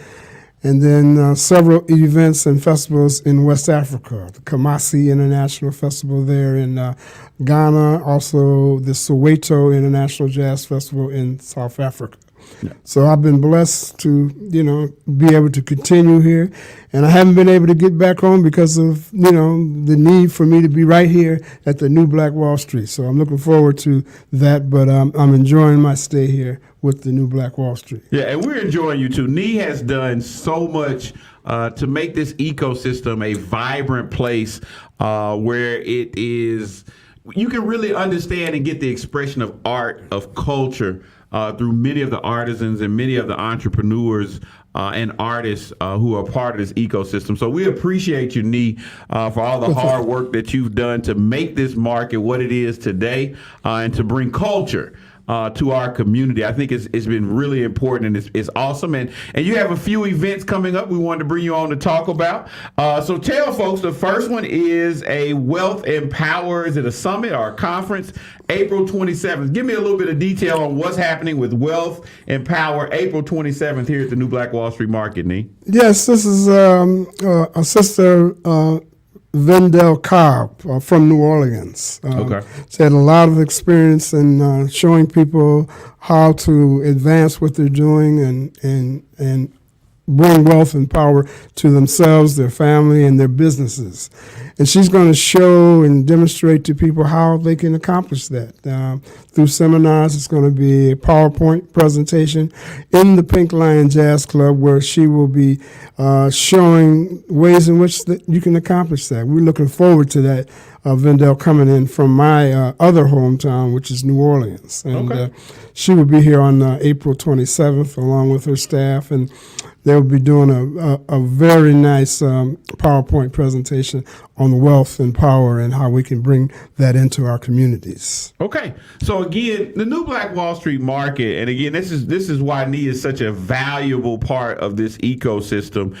[SPEAKER 4] And then several events and festivals in West Africa. The Kumasi International Festival there in Ghana. Also the Soweto International Jazz Festival in South Africa. Yeah. So I've been blessed to, be able to continue here. And I haven't been able to get back home because of, the need for me to be right here at the New Black Wall Street. So I'm looking forward to that, but I'm enjoying my stay here with the New Black Wall Street.
[SPEAKER 1] Yeah, and we're enjoying you too. Nee has done so much to make this ecosystem a vibrant place where it is, you can really understand and get the expression of art, of culture, through many of the artisans and many of the entrepreneurs and artists who are part of this ecosystem. So we appreciate you, Nee, for all the hard work that you've done to make this market what it is today and to bring culture to our community. I think it's been really important, and it's awesome. And you have a few events coming up we wanted to bring you on to talk about. So tell folks, the first one is a Wealth Empower. Is it a summit or a conference? April 27th. Give me a little bit of detail on what's happening with Wealth Empower April 27th here at the New Black Wall Street Market, Nee.
[SPEAKER 4] Yes, this is a sister, Vendel Cobb from New Orleans.
[SPEAKER 1] Okay.
[SPEAKER 4] She had a lot of experience in showing people how to advance what they're doing and bring wealth and power to themselves, their family, and their businesses. And she's going to show and demonstrate to people how they can accomplish that. Through seminars, it's going to be a PowerPoint presentation in the Pink Lion Jazz Club, where she will be showing ways in which that you can accomplish that. We're looking forward to that. Vendel coming in from my other hometown, which is New Orleans. And
[SPEAKER 1] Okay.
[SPEAKER 4] She will be here on April 27th along with her staff, and they'll be doing a very nice PowerPoint presentation on the wealth and power and how we can bring that into our communities.
[SPEAKER 1] Okay, so again, the New Black Wall Street Market, and again, this is why NE is such a valuable part of this ecosystem.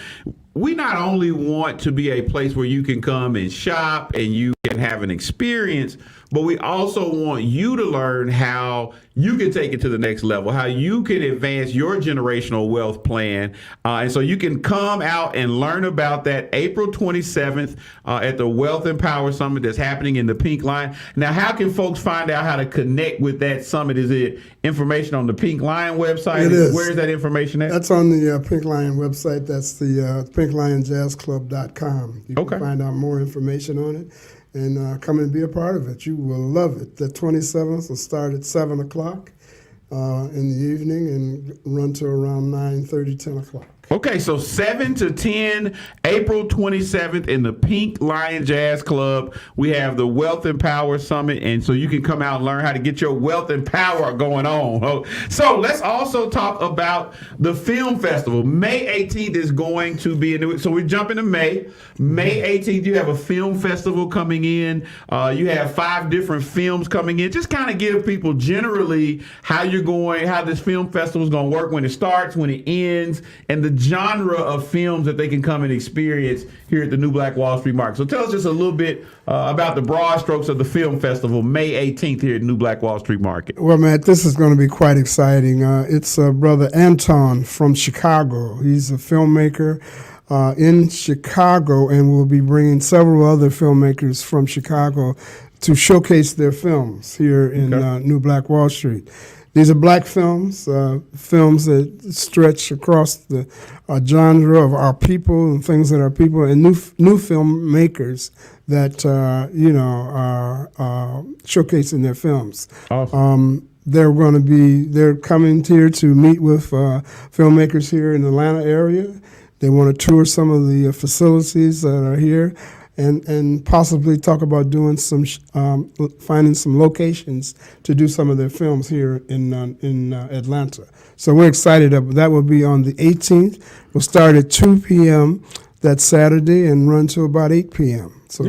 [SPEAKER 1] We not only want to be a place where you can come and shop and you can have an experience, but we also want you to learn how you can take it to the next level, how you can advance your generational wealth plan. And so you can come out and learn about that April 27th at the Wealth and Power Summit that's happening in the Pink Lion. Now, how can folks find out how to connect with that summit? Is it information on the Pink Lion website?
[SPEAKER 4] It is.
[SPEAKER 1] Where is that information at?
[SPEAKER 4] That's on the Pink Lion website. That's the pinklionjazzclub.com. You
[SPEAKER 1] Okay.
[SPEAKER 4] can find out more information on it and come and be a part of it. You will love it. The 27th will start at 7 o'clock in the evening and run to around 9:30, 10 o'clock.
[SPEAKER 1] Okay, so 7 to 10, April 27th in the Pink Lion Jazz Club. We have the Wealth and Power Summit, and so you can come out and learn how to get your wealth and power going on. So let's also talk about the film festival. May 18th is going to be, so we jump into May. May 18th, you have a film festival coming in. You have 5 different films coming in. Just kind of give people generally how this film festival is going to work, when it starts, when it ends, and the genre of films that they can come and experience here at the New Black Wall Street Market. So tell us just a little bit about the broad strokes of the film festival, May 18th here at New Black Wall Street Market.
[SPEAKER 4] Well, Matt, this is going to be quite exciting. It's Brother Anton from Chicago. He's a filmmaker in Chicago, and we'll be bringing several other filmmakers from Chicago to showcase their films here in New Black Wall Street. These are black films, films that stretch across the genre of our people and things that our people, and new filmmakers that are showcasing their films.
[SPEAKER 1] Awesome.
[SPEAKER 4] They're coming here to meet with filmmakers here in the Atlanta area. They want to tour some of the facilities that are here, and possibly talk about doing finding some locations to do some of their films here in Atlanta. So we're excited. That will be on the 18th. We'll start at 2 p.m. that Saturday and run to about 8 p.m. So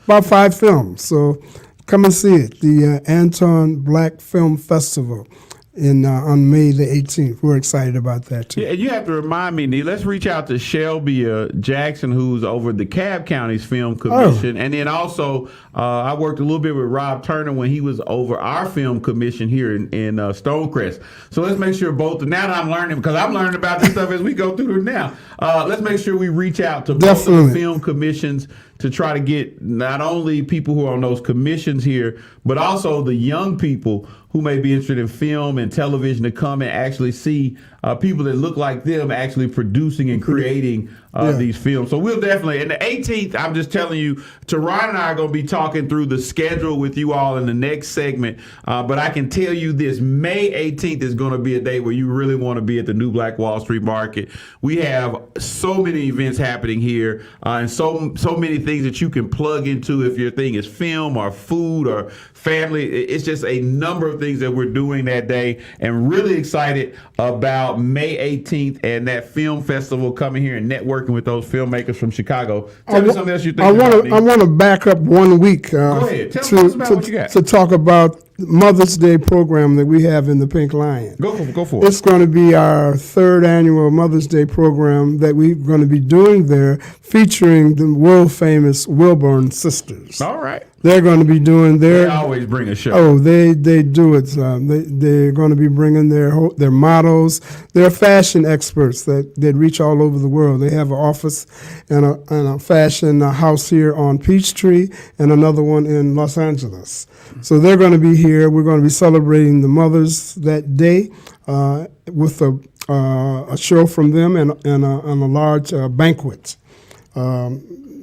[SPEAKER 4] about 5 films. So come and see it. The Anton Black Film Festival on May the 18th. We're excited about that too.
[SPEAKER 1] Yeah, and you have to remind me, Nee, let's reach out to Shelby Jackson, who's over the Cobb County's Film Commission. And then also, I worked a little bit with Rob Turner when he was over our film commission here in Stonecrest. So let's make sure now that I'm learning, because I'm learning about this stuff as we go through it now, let's make sure we reach out to both of the film commissions to try to get not only people who are on those commissions here, but also the young people who may be interested in film and television to come and actually see people that look like them actually producing and creating these films. So we'll definitely, and the 18th, I'm just telling you, Teron and I are going to be talking through the schedule with you all in the next segment. But I can tell you this, May 18th is going to be a day where you really want to be at the New Black Wall Street Market. We have so many events happening here and so many things that you can plug into if your thing is film or food or family. It's just a number of things that we're doing that day, and really excited about May 18th and that film festival coming here and networking with those filmmakers from Chicago. Tell me something else you think about.
[SPEAKER 4] I want to back up 1 week
[SPEAKER 1] Go ahead. Tell us about what you got.
[SPEAKER 4] To talk about Mother's Day program that we have in the Pink Lion.
[SPEAKER 1] Go for it.
[SPEAKER 4] It's going to be our third annual Mother's Day program that we're going to be doing there, featuring the world famous Wilburn sisters.
[SPEAKER 1] All right.
[SPEAKER 4] They're going to be doing
[SPEAKER 1] They
[SPEAKER 4] their.
[SPEAKER 1] always bring a show.
[SPEAKER 4] Oh, they do it. They're going to be bringing their models. They're fashion experts that reach all over the world. They have an office and a fashion house here on Peachtree and another one in Los Angeles. So they're going to be here. We're going to be celebrating the mothers that day with a show from them and a large banquet.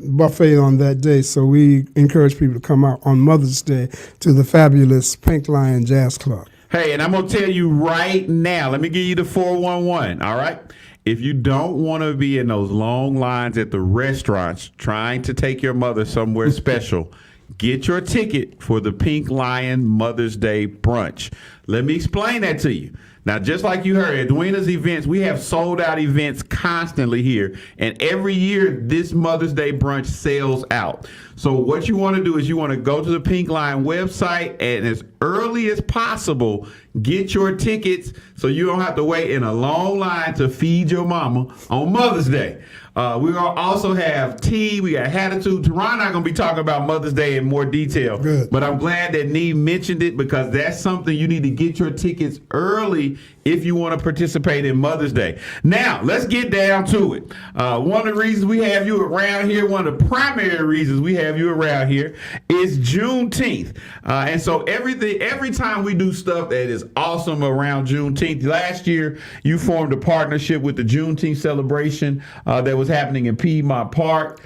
[SPEAKER 4] Buffet on that day, so we encourage people to come out on Mother's Day to the fabulous Pink Lion Jazz Club.
[SPEAKER 1] Hey, and I'm going to tell you right now, let me give you the 411, all right? If you don't want to be in those long lines at the restaurants trying to take your mother somewhere special, get your ticket for the Pink Lion Mother's Day brunch. Let me explain that to you. Now, just like you heard, at Edwina's events, we have sold out events constantly here. And every year, this Mother's Day brunch sells out. So what you want to do is you want to go to the Pink Lion website and as early as possible, get your tickets so you don't have to wait in a long line to feed your mama on Mother's Day. We're going to also have tea. We got Hatitude. Teron not going to be talking about Mother's Day in more detail.
[SPEAKER 4] Good.
[SPEAKER 1] But I'm glad that Nee mentioned it because that's something you need to get your tickets early if you want to participate in Mother's Day. Now, let's get down to it. One of the reasons we have you around here, one of the primary reasons we have you around here is Juneteenth. And so every time we do stuff that is awesome around Juneteenth, last year you formed a partnership with the Juneteenth celebration that was happening in Piedmont Park.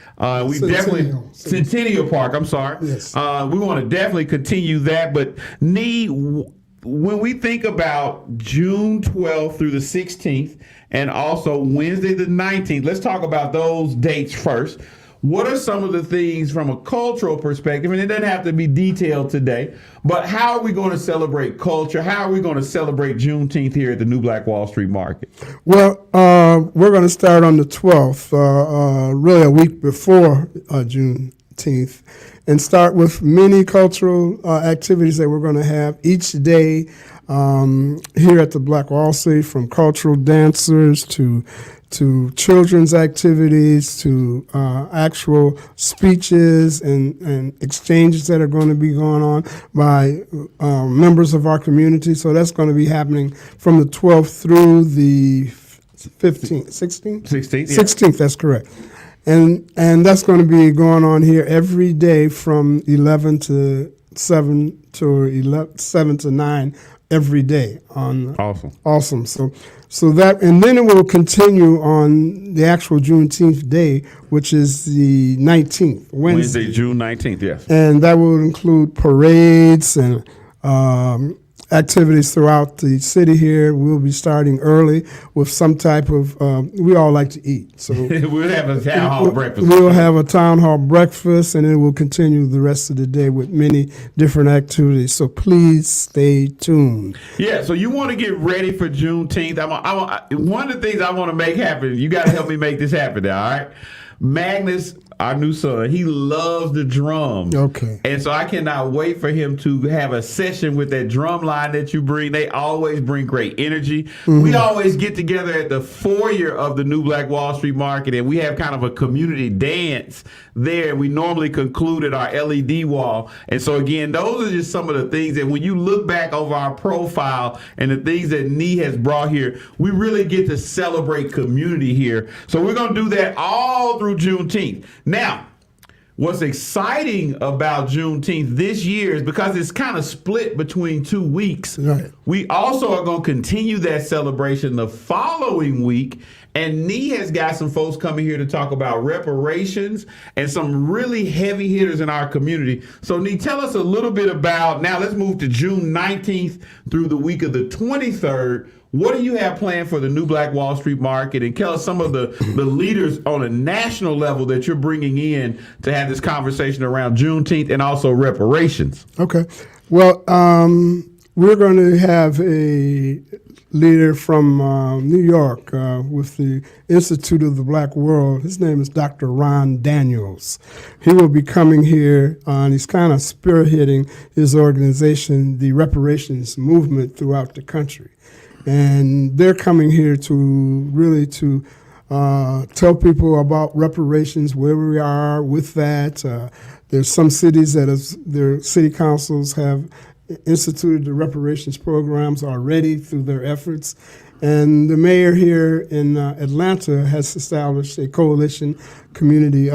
[SPEAKER 1] Centennial Park, I'm sorry.
[SPEAKER 4] Yes.
[SPEAKER 1] We want to definitely continue that. But when we think about June 12th through the 16th and also Wednesday the 19th, let's talk about those dates first. What are some of the things from a cultural perspective, and it doesn't have to be detailed today, but how are we going to celebrate culture? How are we going to celebrate Juneteenth here at the New Black Wall Street Market?
[SPEAKER 4] Well, we're going to start on the 12th, really a week before Juneteenth, and start with many cultural activities that we're going to have each day here at the Black Wall Street, from cultural dancers to children's activities, to actual speeches and exchanges that are going to be going on by members of our community. So that's going to be happening from the 12th through the 15th, 16th?
[SPEAKER 1] 16th, yeah.
[SPEAKER 4] 16th, that's correct. And that's going to be going on here every day from 11 to 7 to 7 to 9 every day. Awesome. So that, and then it will continue on the actual Juneteenth day, which is the 19th, Wednesday,
[SPEAKER 1] June 19th, yes.
[SPEAKER 4] And that will include parades and activities throughout the city here. We'll be starting early with some type of, we all like to eat. So
[SPEAKER 1] We'll have a town hall breakfast.
[SPEAKER 4] We'll have a town hall breakfast, and it will continue the rest of the day with many different activities. So please stay tuned.
[SPEAKER 1] Yeah, so you want to get ready for Juneteenth. One of the things I want to make happen, you got to help me make this happen now, all right? Magnus, our new son, he loves the drums.
[SPEAKER 4] Okay.
[SPEAKER 1] And so I cannot wait for him to have a session with that drum line that you bring. They always bring great energy. Mm-hmm. We always get together at the foyer of the New Black Wall Street Market, and we have kind of a community dance there. We normally conclude at our LED wall. And so, again, those are just some of the things that when you look back over our profile and the things that Nee has brought here, we really get to celebrate community here. So we're going to do that all through Juneteenth. Now, what's exciting about Juneteenth this year is because it's kind of split between 2 weeks.
[SPEAKER 4] Right.
[SPEAKER 1] We also are going to continue that celebration the following week. And Nee has got some folks coming here to talk about reparations and some really heavy hitters in our community. So Nee, tell us a little bit about, now let's move to June 19th through the week of the 23rd. What do you have planned for the New Black Wall Street Market? And tell us some of the leaders on a national level that you're bringing in to have this conversation around Juneteenth and also reparations.
[SPEAKER 4] Okay. Well, we're going to have a leader from New York with the Institute of the Black World. His name is Dr. Ron Daniels. He will be coming here, and he's kind of spearheading his organization, the reparations movement throughout the country. And they're coming here to really to tell people about reparations, where we are with that. There's some cities that their city councils have instituted the reparations programs already through their efforts. And the mayor here in Atlanta has established a coalition community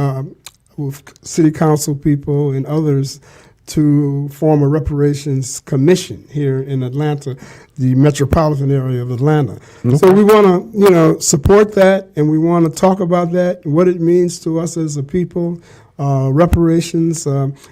[SPEAKER 4] with city council people and others to form a reparations commission here in Atlanta, the metropolitan area of Atlanta. Okay. So we want to, support that, and we want to talk about that, what it means to us as a people, reparations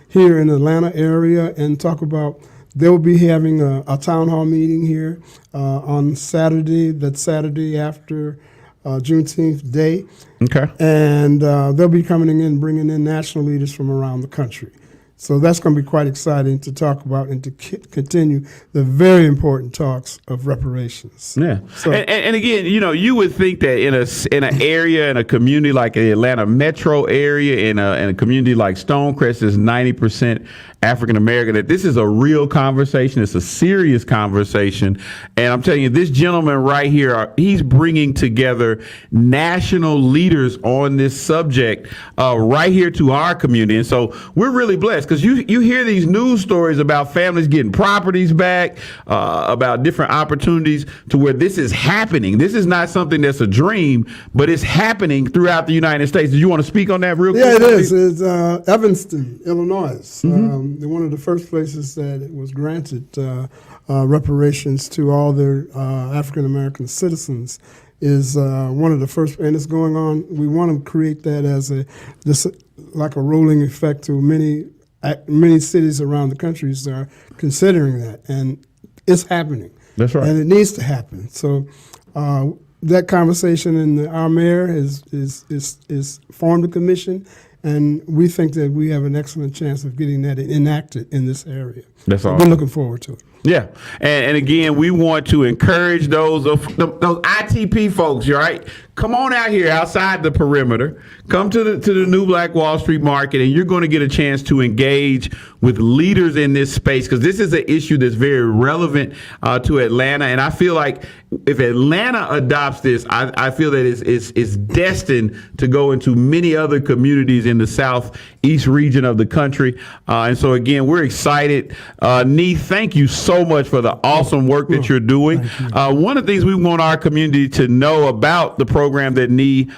[SPEAKER 4] here in the Atlanta area, and talk about. They'll be having a town hall meeting here on Saturday. That's Saturday after Juneteenth Day.
[SPEAKER 1] Okay.
[SPEAKER 4] And they'll be coming in, bringing in national leaders from around the country. So that's going to be quite exciting to talk about and to continue the very important talks of reparations.
[SPEAKER 1] Yeah. So, and again, you would think that in an area, in a community like the Atlanta metro area, in a community like Stonecrest is 90% African American, that this is a real conversation. It's a serious conversation. And I'm telling you, this gentleman right here, he's bringing together national leaders on this subject right here to our community. And so we're really blessed because you hear these news stories about families getting properties back, about different opportunities to where this is happening. This is not something that's a dream, but it's happening throughout the United States. Do you want to speak on that real quick?
[SPEAKER 4] Yeah, it is. It's Evanston, Illinois. Mm-hmm. One of the first places that it was granted reparations to all their African American citizens is one of the first, and it's going on. We want to create that as like a rolling effect to many cities around the country are considering that, and it's happening.
[SPEAKER 1] That's right,
[SPEAKER 4] and it needs to happen. So that conversation, and our mayor is formed a commission. And we think that we have an excellent chance of getting that enacted in this area.
[SPEAKER 1] That's all.
[SPEAKER 4] We've been looking forward to it.
[SPEAKER 1] Yeah, and again, we want to encourage those ITP folks. You're right. Come on out here outside the perimeter. Come to the new Black Wall Street Market, and you're going to get a chance to engage with leaders in this space because this is an issue that's very relevant to Atlanta. And I feel like if Atlanta adopts this, I feel that it's destined to go into many other communities in the southeast region of the country. And so again, we're excited. Nee, thank you so much for the awesome work that you're doing. One of the things we want our community to know about the program that Nee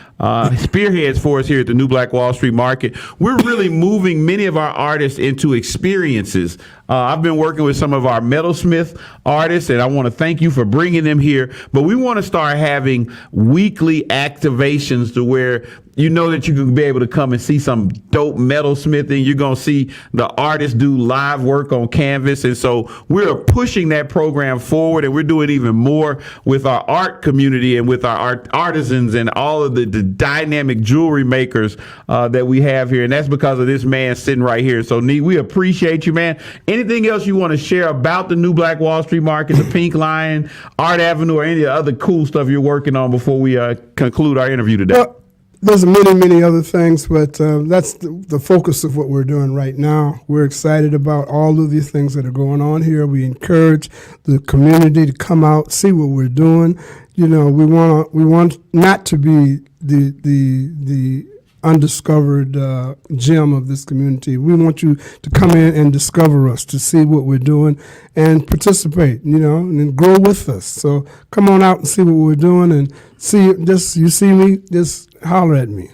[SPEAKER 1] spearheads for us here at the New Black Wall Street Market, we're really moving many of our artists into experiences. I've been working with some of our metalsmith artists, and I want to thank you for bringing them here. But we want to start having weekly activations to where you know that you can be able to come and see some dope metalsmithing. You're going to see the artists do live work on canvas. And so we're pushing that program forward, and we're doing even more with our art community and with our artisans and all of the dynamic jewelry makers that we have here. And that's because of this man sitting right here. So, Nee, we appreciate you, man. Anything else you want to share about the New Black Wall Street Market, the Pink Lion, Art Avenue, or any other cool stuff you're working on before we conclude our interview today?
[SPEAKER 4] Well, there's many other things, but that's the focus of what we're doing right now. We're excited about all of these things that are going on here. We encourage the community to come out, see what we're doing. We want not to be the undiscovered gem of this community. We want you to come in and discover us, to see what we're doing and participate, and grow with us. So come on out and see what we're doing, and you see me, just holler at me.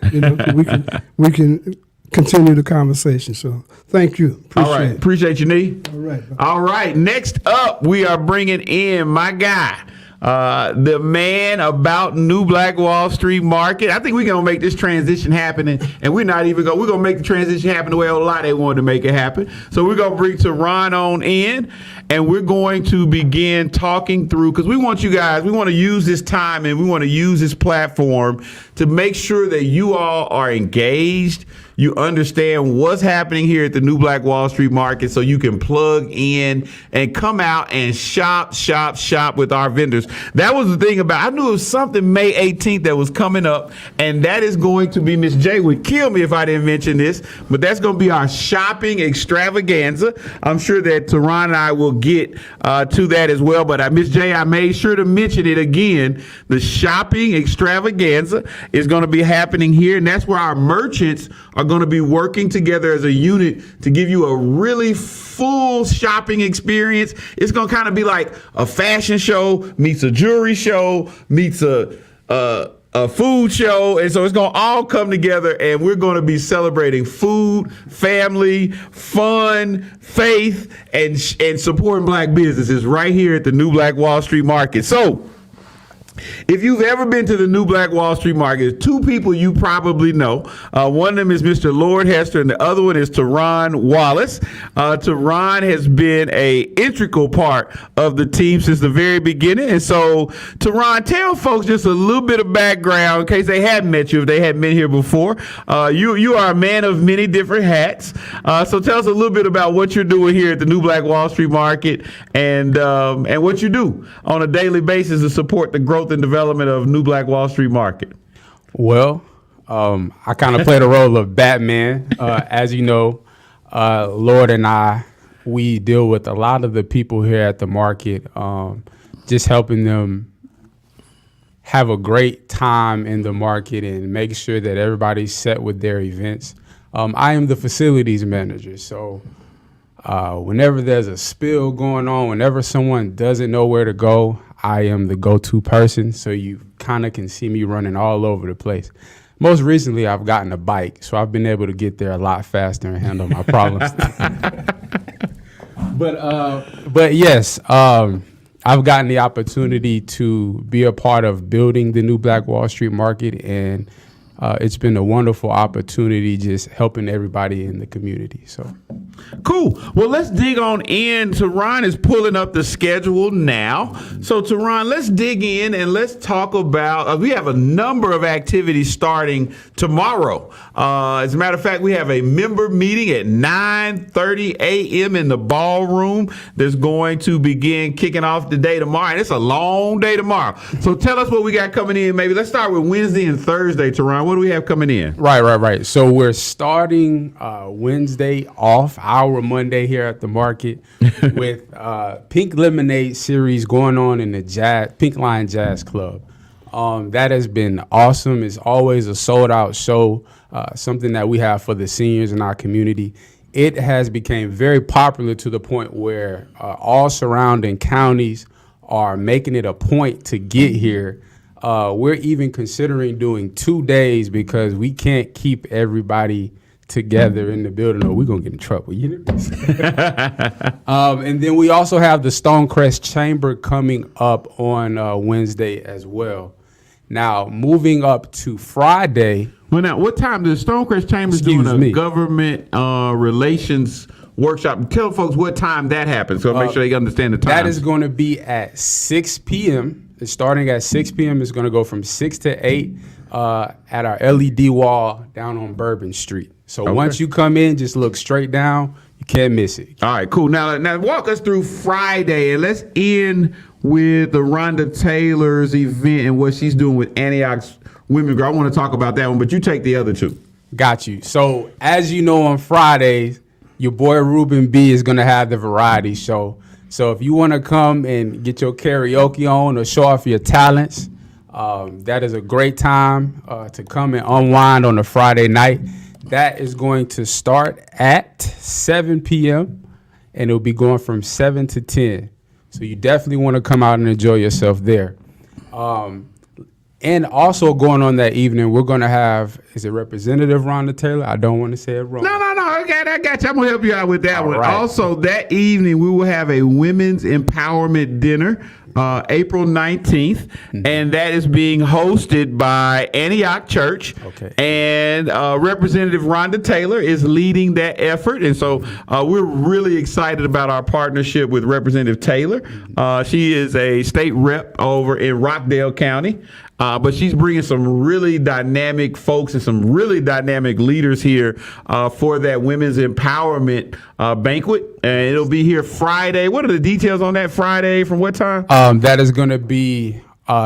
[SPEAKER 4] We can continue the conversation. So thank you.
[SPEAKER 1] Appreciate you, Nee.
[SPEAKER 4] All right.
[SPEAKER 1] Next up, we are bringing in my guy, the man about New Black Wall Street Market. I think we're going to make this transition happen, and we're going to make the transition happen the way a lot they wanted to make it happen. So we're going to bring Teron on in, and we're going to begin talking through, because we want to use this time and we want to use this platform to make sure that you all are engaged. you understand what's happening here at the New Black Wall Street Market, so you can plug in and come out and shop with our vendors. That was the thing about, I knew it was something May 18th that was coming up, and that is going to be, Miss J would kill me if I didn't mention this, but that's going to be our shopping extravaganza. I'm sure that Teron and I will get to that as well, but Miss J, I made sure to mention it again. The shopping extravaganza is going to be happening here, and that's where our merchants are going to be working together as a unit to give you a really full shopping experience. It's going to kind of be like a fashion show meets a jewelry show meets a food show, and so it's going to all come together, and we're going to be celebrating food, family, fun, faith, and supporting black businesses right here at the New Black Wall Street Market. So if you've ever been to the New Black Wall Street Market, two people you probably know. One of them is Mr. Lord Hester, and the other one is Teron Wallace. Teron has been an integral part of the team since the very beginning. And so, Teron, tell folks just a little bit of background in case they hadn't met you, if they hadn't been here before. You are a man of many different hats. So tell us a little bit about what you're doing here at the New Black Wall Street Market, and what you do on a daily basis to support the growth and development of New Black Wall Street Market.
[SPEAKER 5] Well, I kind of play the role of Batman. As you know, Lord and I, we deal with a lot of the people here at the market, just helping them have a great time in the market and make sure that everybody's set with their events. I am the facilities manager, so whenever there's a spill going on, whenever someone doesn't know where to go, I am the go-to person, so you kind of can see me running all over the place. Most recently, I've gotten a bike, so I've been able to get there a lot faster and handle my problems. But yes, I've gotten the opportunity to be a part of building the New Black Wall Street Market, and it's been a wonderful opportunity just helping everybody in the community. So
[SPEAKER 1] cool. Well, let's dig on in. Teron is pulling up the schedule now. So, Teron, let's dig in and let's talk about, we have a number of activities starting tomorrow. As a matter of fact, we have a member meeting at 9:30 a.m. in the ballroom that's going to begin kicking off the day tomorrow. And it's a long day tomorrow. So tell us what we got coming in. Maybe let's start with Wednesday and Thursday, Teron. What do we have coming in?
[SPEAKER 5] Right. So we're starting Wednesday off our Monday here at the market with Pink Lemonade series going on in the Pink Line Jazz Club. That has been awesome. It's always a sold out show, something that we have for the seniors in our community. It has become very popular to the point where all surrounding counties are making it a point to get here. We're even considering doing 2 days because we can't keep everybody together in the building or we're going to get in trouble. You know? And then we also have the Stonecrest Chamber coming up on Wednesday as well. Now, moving up to Friday.
[SPEAKER 1] Well, now, what time does Stonecrest Chamber doing a government relations workshop? Tell folks what time that happens so make sure they understand the time.
[SPEAKER 5] That is going to be at 6 p.m. It's starting at 6 p.m. It's going to go from 6 to 8 at our LED wall down on Bourbon Street. So once you come in, just look straight down. You can't miss it.
[SPEAKER 1] All right, cool. Now walk us through Friday, and let's end with the Rhonda Taylor's event and what she's doing with Antioch's Women Group. I want to talk about that one, but you take the other two.
[SPEAKER 5] Got you. So as you know, on Fridays, your boy Ruben B is going to have the variety show. So if you want to come and get your karaoke on or show off your talents, that is a great time to come and unwind on a Friday night. That is going to start at 7 p.m. and it'll be going from 7 to 10. So you definitely want to come out and enjoy yourself there. And also going on that evening, we're going to have, is it Representative Rhonda Taylor? I don't want to say it wrong.
[SPEAKER 1] No, I got you. I'm going to help you out with that one.
[SPEAKER 5] Right.
[SPEAKER 1] Also, that evening, we will have a women's empowerment dinner, April 19th, and that is being hosted by Antioch Church. Okay. And Representative Rhonda Taylor is leading that effort, and so we're really excited about our partnership with Representative Taylor. She is a state rep over in Rockdale County, But she's bringing some really dynamic folks and some really dynamic leaders here for that women's empowerment banquet. And it'll be here Friday. What are the details on that Friday? From what time?
[SPEAKER 5] That is going to be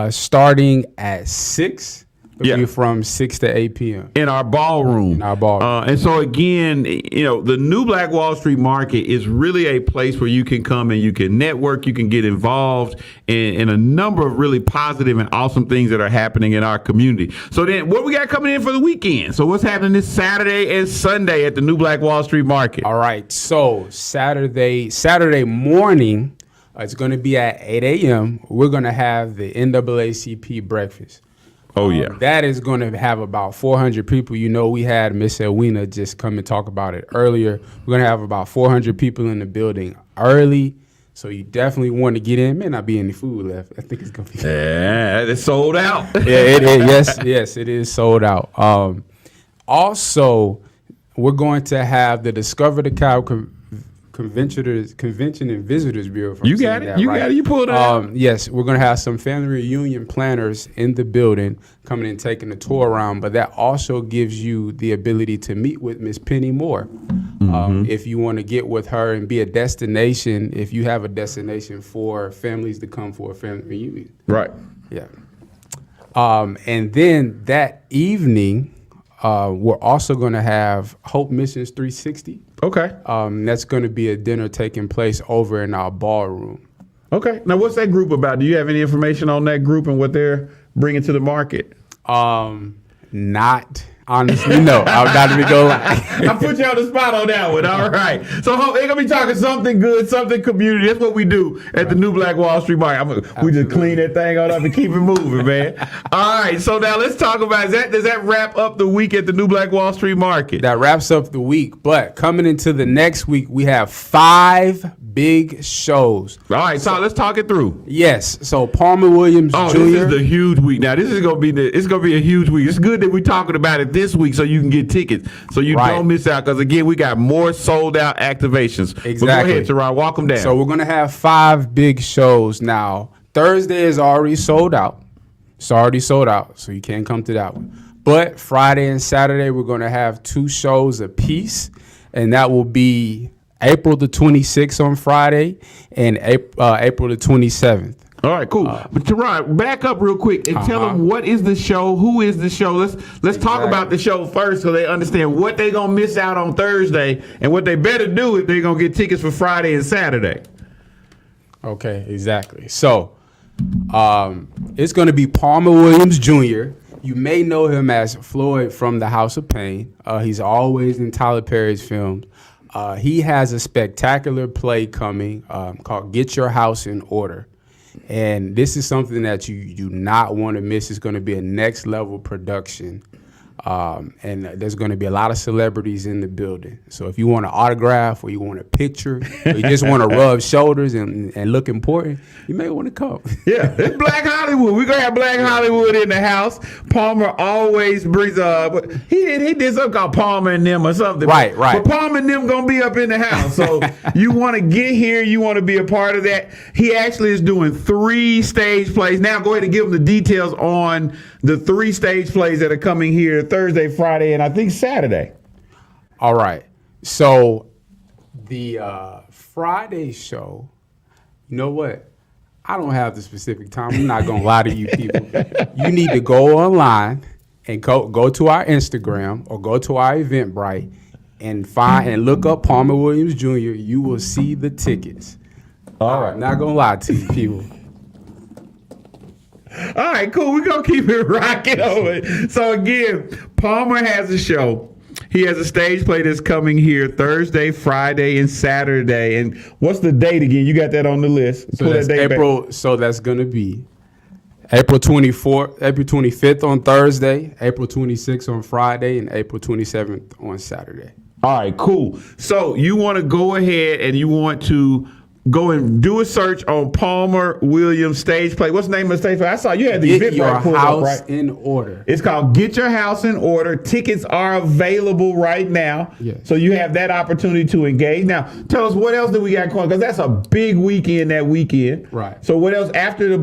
[SPEAKER 5] starting at 6. It'll be from 6 to 8 p.m.
[SPEAKER 1] In our ballroom. And so again, the new Black Wall Street Market is really a place where you can come and you can network, you can get involved in a number of really positive and awesome things that are happening in our community. So then what we got coming in for the weekend? So what's happening this Saturday and Sunday at the new Black Wall Street Market?
[SPEAKER 5] All right. So Saturday morning, it's going to be at 8 a.m. We're going to have the NAACP breakfast.
[SPEAKER 1] Oh, yeah.
[SPEAKER 5] That is going to have about 400 people. We had Miss Edwina just come and talk about it earlier. We're going to have about 400 people in the building early. So you definitely want to get in. May not be any food left. I think it's going to be.
[SPEAKER 1] Yeah, it's sold out.
[SPEAKER 5] Yeah, it is. Yes, it is sold out. Also, we're going to have the Discover the Cow Convention and Visitors Bureau.
[SPEAKER 1] You got it. You pulled it out.
[SPEAKER 5] Yes, we're going to have some family reunion planners in the building coming and taking a tour around. But that also gives you the ability to meet with Miss Penny Moore. If you want to get with her and be a destination, if you have a destination for families to come for a family reunion.
[SPEAKER 1] Right.
[SPEAKER 5] Yeah. And then that evening, we're also going to have Hope Missions 360.
[SPEAKER 1] Okay.
[SPEAKER 5] That's going to be a dinner taking place over in our ballroom.
[SPEAKER 1] Okay. Now, what's that group about? Do you have any information on that group and what they're bringing to the market?
[SPEAKER 5] Not honestly, no. I'm not even going to
[SPEAKER 1] I put you on the spot on that one. All right. So they're going to be talking something good, something community. That's what we do at the new Black Wall Street Market. We just clean that thing on up and keep it moving, man. All right. So now let's talk about, does that wrap up the week at the new Black Wall Street Market?
[SPEAKER 5] That wraps up the week. But coming into the next week, we have 5 big shows.
[SPEAKER 1] All right. So let's talk it through.
[SPEAKER 5] Yes. So Palmer Williams Jr.
[SPEAKER 1] This is the huge week. Now, this is going to be it's going to be a huge week. It's good that we're talking about it this week so you can get tickets, so you don't miss out, because again, we got more sold out activations.
[SPEAKER 5] Exactly.
[SPEAKER 1] But go ahead, Teron, walk them down.
[SPEAKER 5] So we're going to have 5 big shows. Now, Thursday is already sold out. It's already sold out, so you can't come to that one. But Friday and Saturday, we're going to have 2 shows apiece, and that will be April the 26th on Friday and April the 27th.
[SPEAKER 1] All right, cool. But Teron, back up real quick and tell them what is the show, who is the show. Let's talk about the show first so they understand what they're going to miss out on Thursday and what they better do if they're going to get tickets for Friday and Saturday.
[SPEAKER 5] Okay, exactly. So it's going to be Palmer Williams Jr. You may know him as Floyd from The House of Pain. He's always in Tyler Perry's films. He has a spectacular play coming called Get Your House in Order. And this is something that you do not want to miss. It's going to be a next level production. And there's going to be a lot of celebrities in the building. So if you want an autograph or you want a picture or you just want to rub shoulders and look important, you may want to come.
[SPEAKER 1] Yeah, it's Black Hollywood. We're going to have Black Hollywood in the house. Palmer always brings he did something called Palmer and them or something.
[SPEAKER 5] Right.
[SPEAKER 1] But Palmer and them going to be up in the house. So you want to get here. You want to be a part of that. He actually is doing 3 stage plays. Now go ahead and give them the details on the 3 stage plays that are coming here Thursday, Friday, and I think Saturday.
[SPEAKER 5] All right. So the Friday show, you know what? I don't have the specific time. I'm not going to lie to you people. You need to go online and go to our Instagram or go to our Eventbrite and look up Palmer Williams Jr. You will see the tickets. All right. I'm not going to lie to you people.
[SPEAKER 1] All right, cool. We're going to keep it rocking over. So, again, Palmer has a show. He has a stage play that's coming here Thursday, Friday, and Saturday. And what's the date again? You got that on the list.
[SPEAKER 5] So that's April. So that's going to be April 24th, April 25th on Thursday, April 26th on Friday, and April 27th on Saturday.
[SPEAKER 1] All right, cool. So you want to go ahead and you want to go and do a search on Palmer Williams Stage Play. What's the name of the stage play? I saw you had the
[SPEAKER 5] Get
[SPEAKER 1] Eventbrite
[SPEAKER 5] your
[SPEAKER 1] pulled up,
[SPEAKER 5] house
[SPEAKER 1] right?
[SPEAKER 5] in order.
[SPEAKER 1] It's called Get Your House in Order. Tickets are available right now.
[SPEAKER 5] Yes.
[SPEAKER 1] So you have that opportunity to engage. Now, tell us what else do we got going? Because that's a big weekend that weekend.
[SPEAKER 5] Right.
[SPEAKER 1] So what else after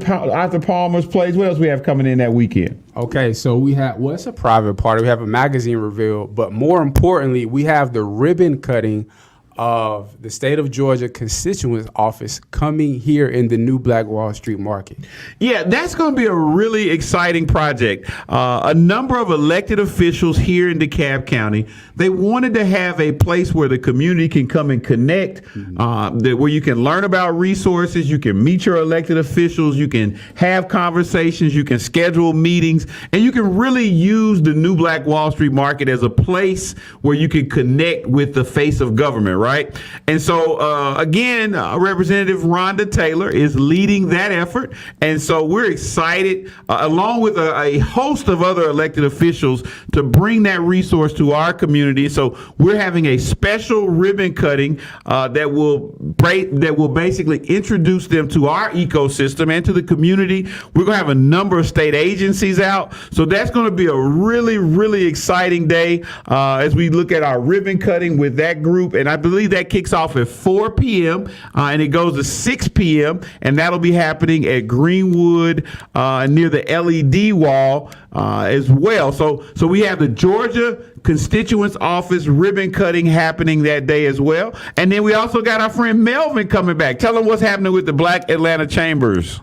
[SPEAKER 1] Palmer's plays? What else we have coming in that weekend?
[SPEAKER 5] Okay, so we have, well, it's a private party. We have a magazine reveal, but more importantly, we have the ribbon cutting of the state of Georgia constituent office coming here in the new Black Wall Street Market.
[SPEAKER 1] Yeah, that's going to be a really exciting project. A number of elected officials here in DeKalb County, they wanted to have a place where the community can come and connect, where you can learn about resources, you can meet your elected officials, you can have conversations, you can schedule meetings, and you can really use the new Black Wall Street Market as a place where you can connect with the face of government, right? And so, again, Representative Rhonda Taylor is leading that effort. And so we're excited, along with a host of other elected officials, to bring that resource to our community. So we're having a special ribbon cutting that will basically introduce them to our ecosystem and to the community. We're going to have a number of state agencies out. So that's going to be a really, really exciting day as we look at our ribbon cutting with that group. And I believe that kicks off at 4 p.m. And it goes to 6 p.m. And that'll be happening at Greenwood near the LED wall as well. So we have the Georgia Constituents Office ribbon cutting happening that day as well. And then we also got our friend Melvin coming back. Tell them what's happening with the Black Atlanta Chambers.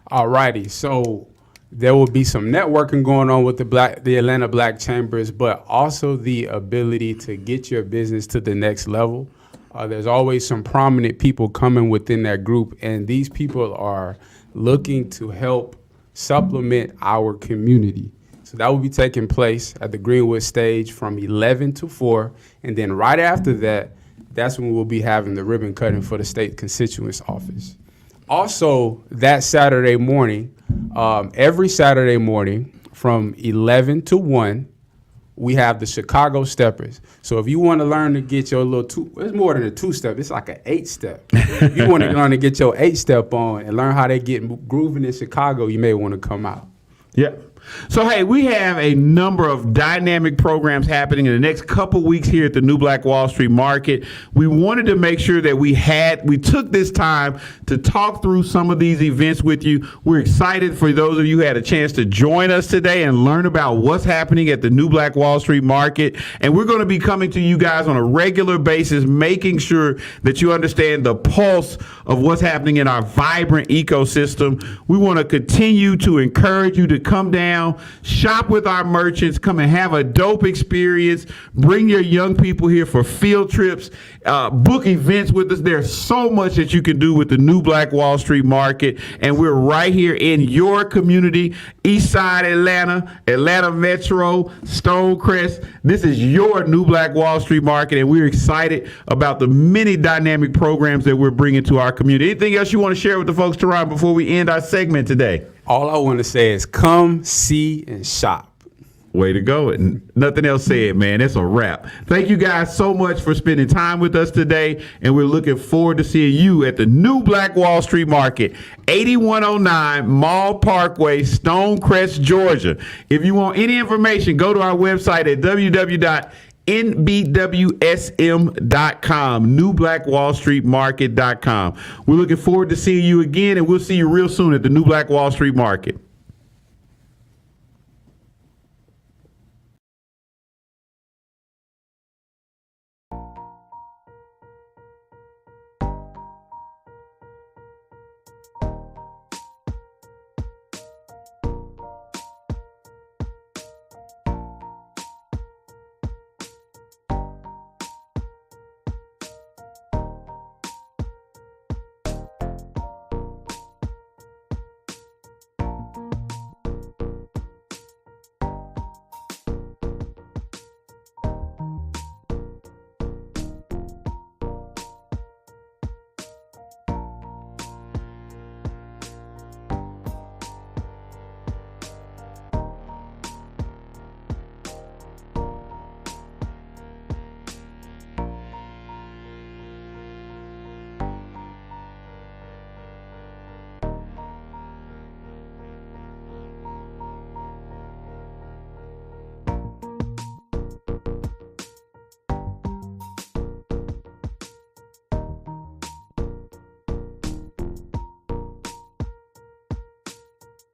[SPEAKER 5] All righty, so there will be some networking going on with the Atlanta Black Chambers, but also the ability to get your business to the next level. There's always some prominent people coming within that group, and these people are looking to help supplement our community. So that will be taking place at the Greenwood stage from 11 to 4, and then right after that, that's when we'll be having the ribbon cutting for the state constituents office. Also, that Saturday morning, every Saturday morning from 11 to 1, we have the Chicago Steppers. So if you want to learn to get your it's more than a 2-step, it's like an 8-step. If you want to learn to get your 8-step on and learn how they get grooving in Chicago, you may want to come out.
[SPEAKER 1] Yeah. So, hey, we have a number of dynamic programs happening in the next couple weeks here at the New Black Wall Street Market. We wanted to make sure that we took this time to talk through some of these events with you. We're excited for those of you who had a chance to join us today and learn about what's happening at the New Black Wall Street Market. And we're going to be coming to you guys on a regular basis, making sure that you understand the pulse of what's happening in our vibrant ecosystem. We want to continue to encourage you to come down, shop with our merchants, come and have a dope experience, bring your young people here for field trips, book events with us. There's so much that you can do with the New Black Wall Street Market, and we're right here in your community, East Side Atlanta, Atlanta Metro, Stonecrest. This is your New Black Wall Street Market, and we're excited about the many dynamic programs that we're bringing to our community. Anything else you want to share with the folks, Teron, before we end our segment today?
[SPEAKER 5] All I want to say is come, see, and shop.
[SPEAKER 1] Way to go. And nothing else said, man. It's a wrap. Thank you guys so much for spending time with us today. And we're looking forward to seeing you at the New Black Wall Street Market, 8109 Mall Parkway, Stonecrest, Georgia. If you want any information, go to our website at NBWSM.com, newblackwallstreetmarket.com. We're looking forward to seeing you again, and we'll see you real soon at the New Black Wall Street Market.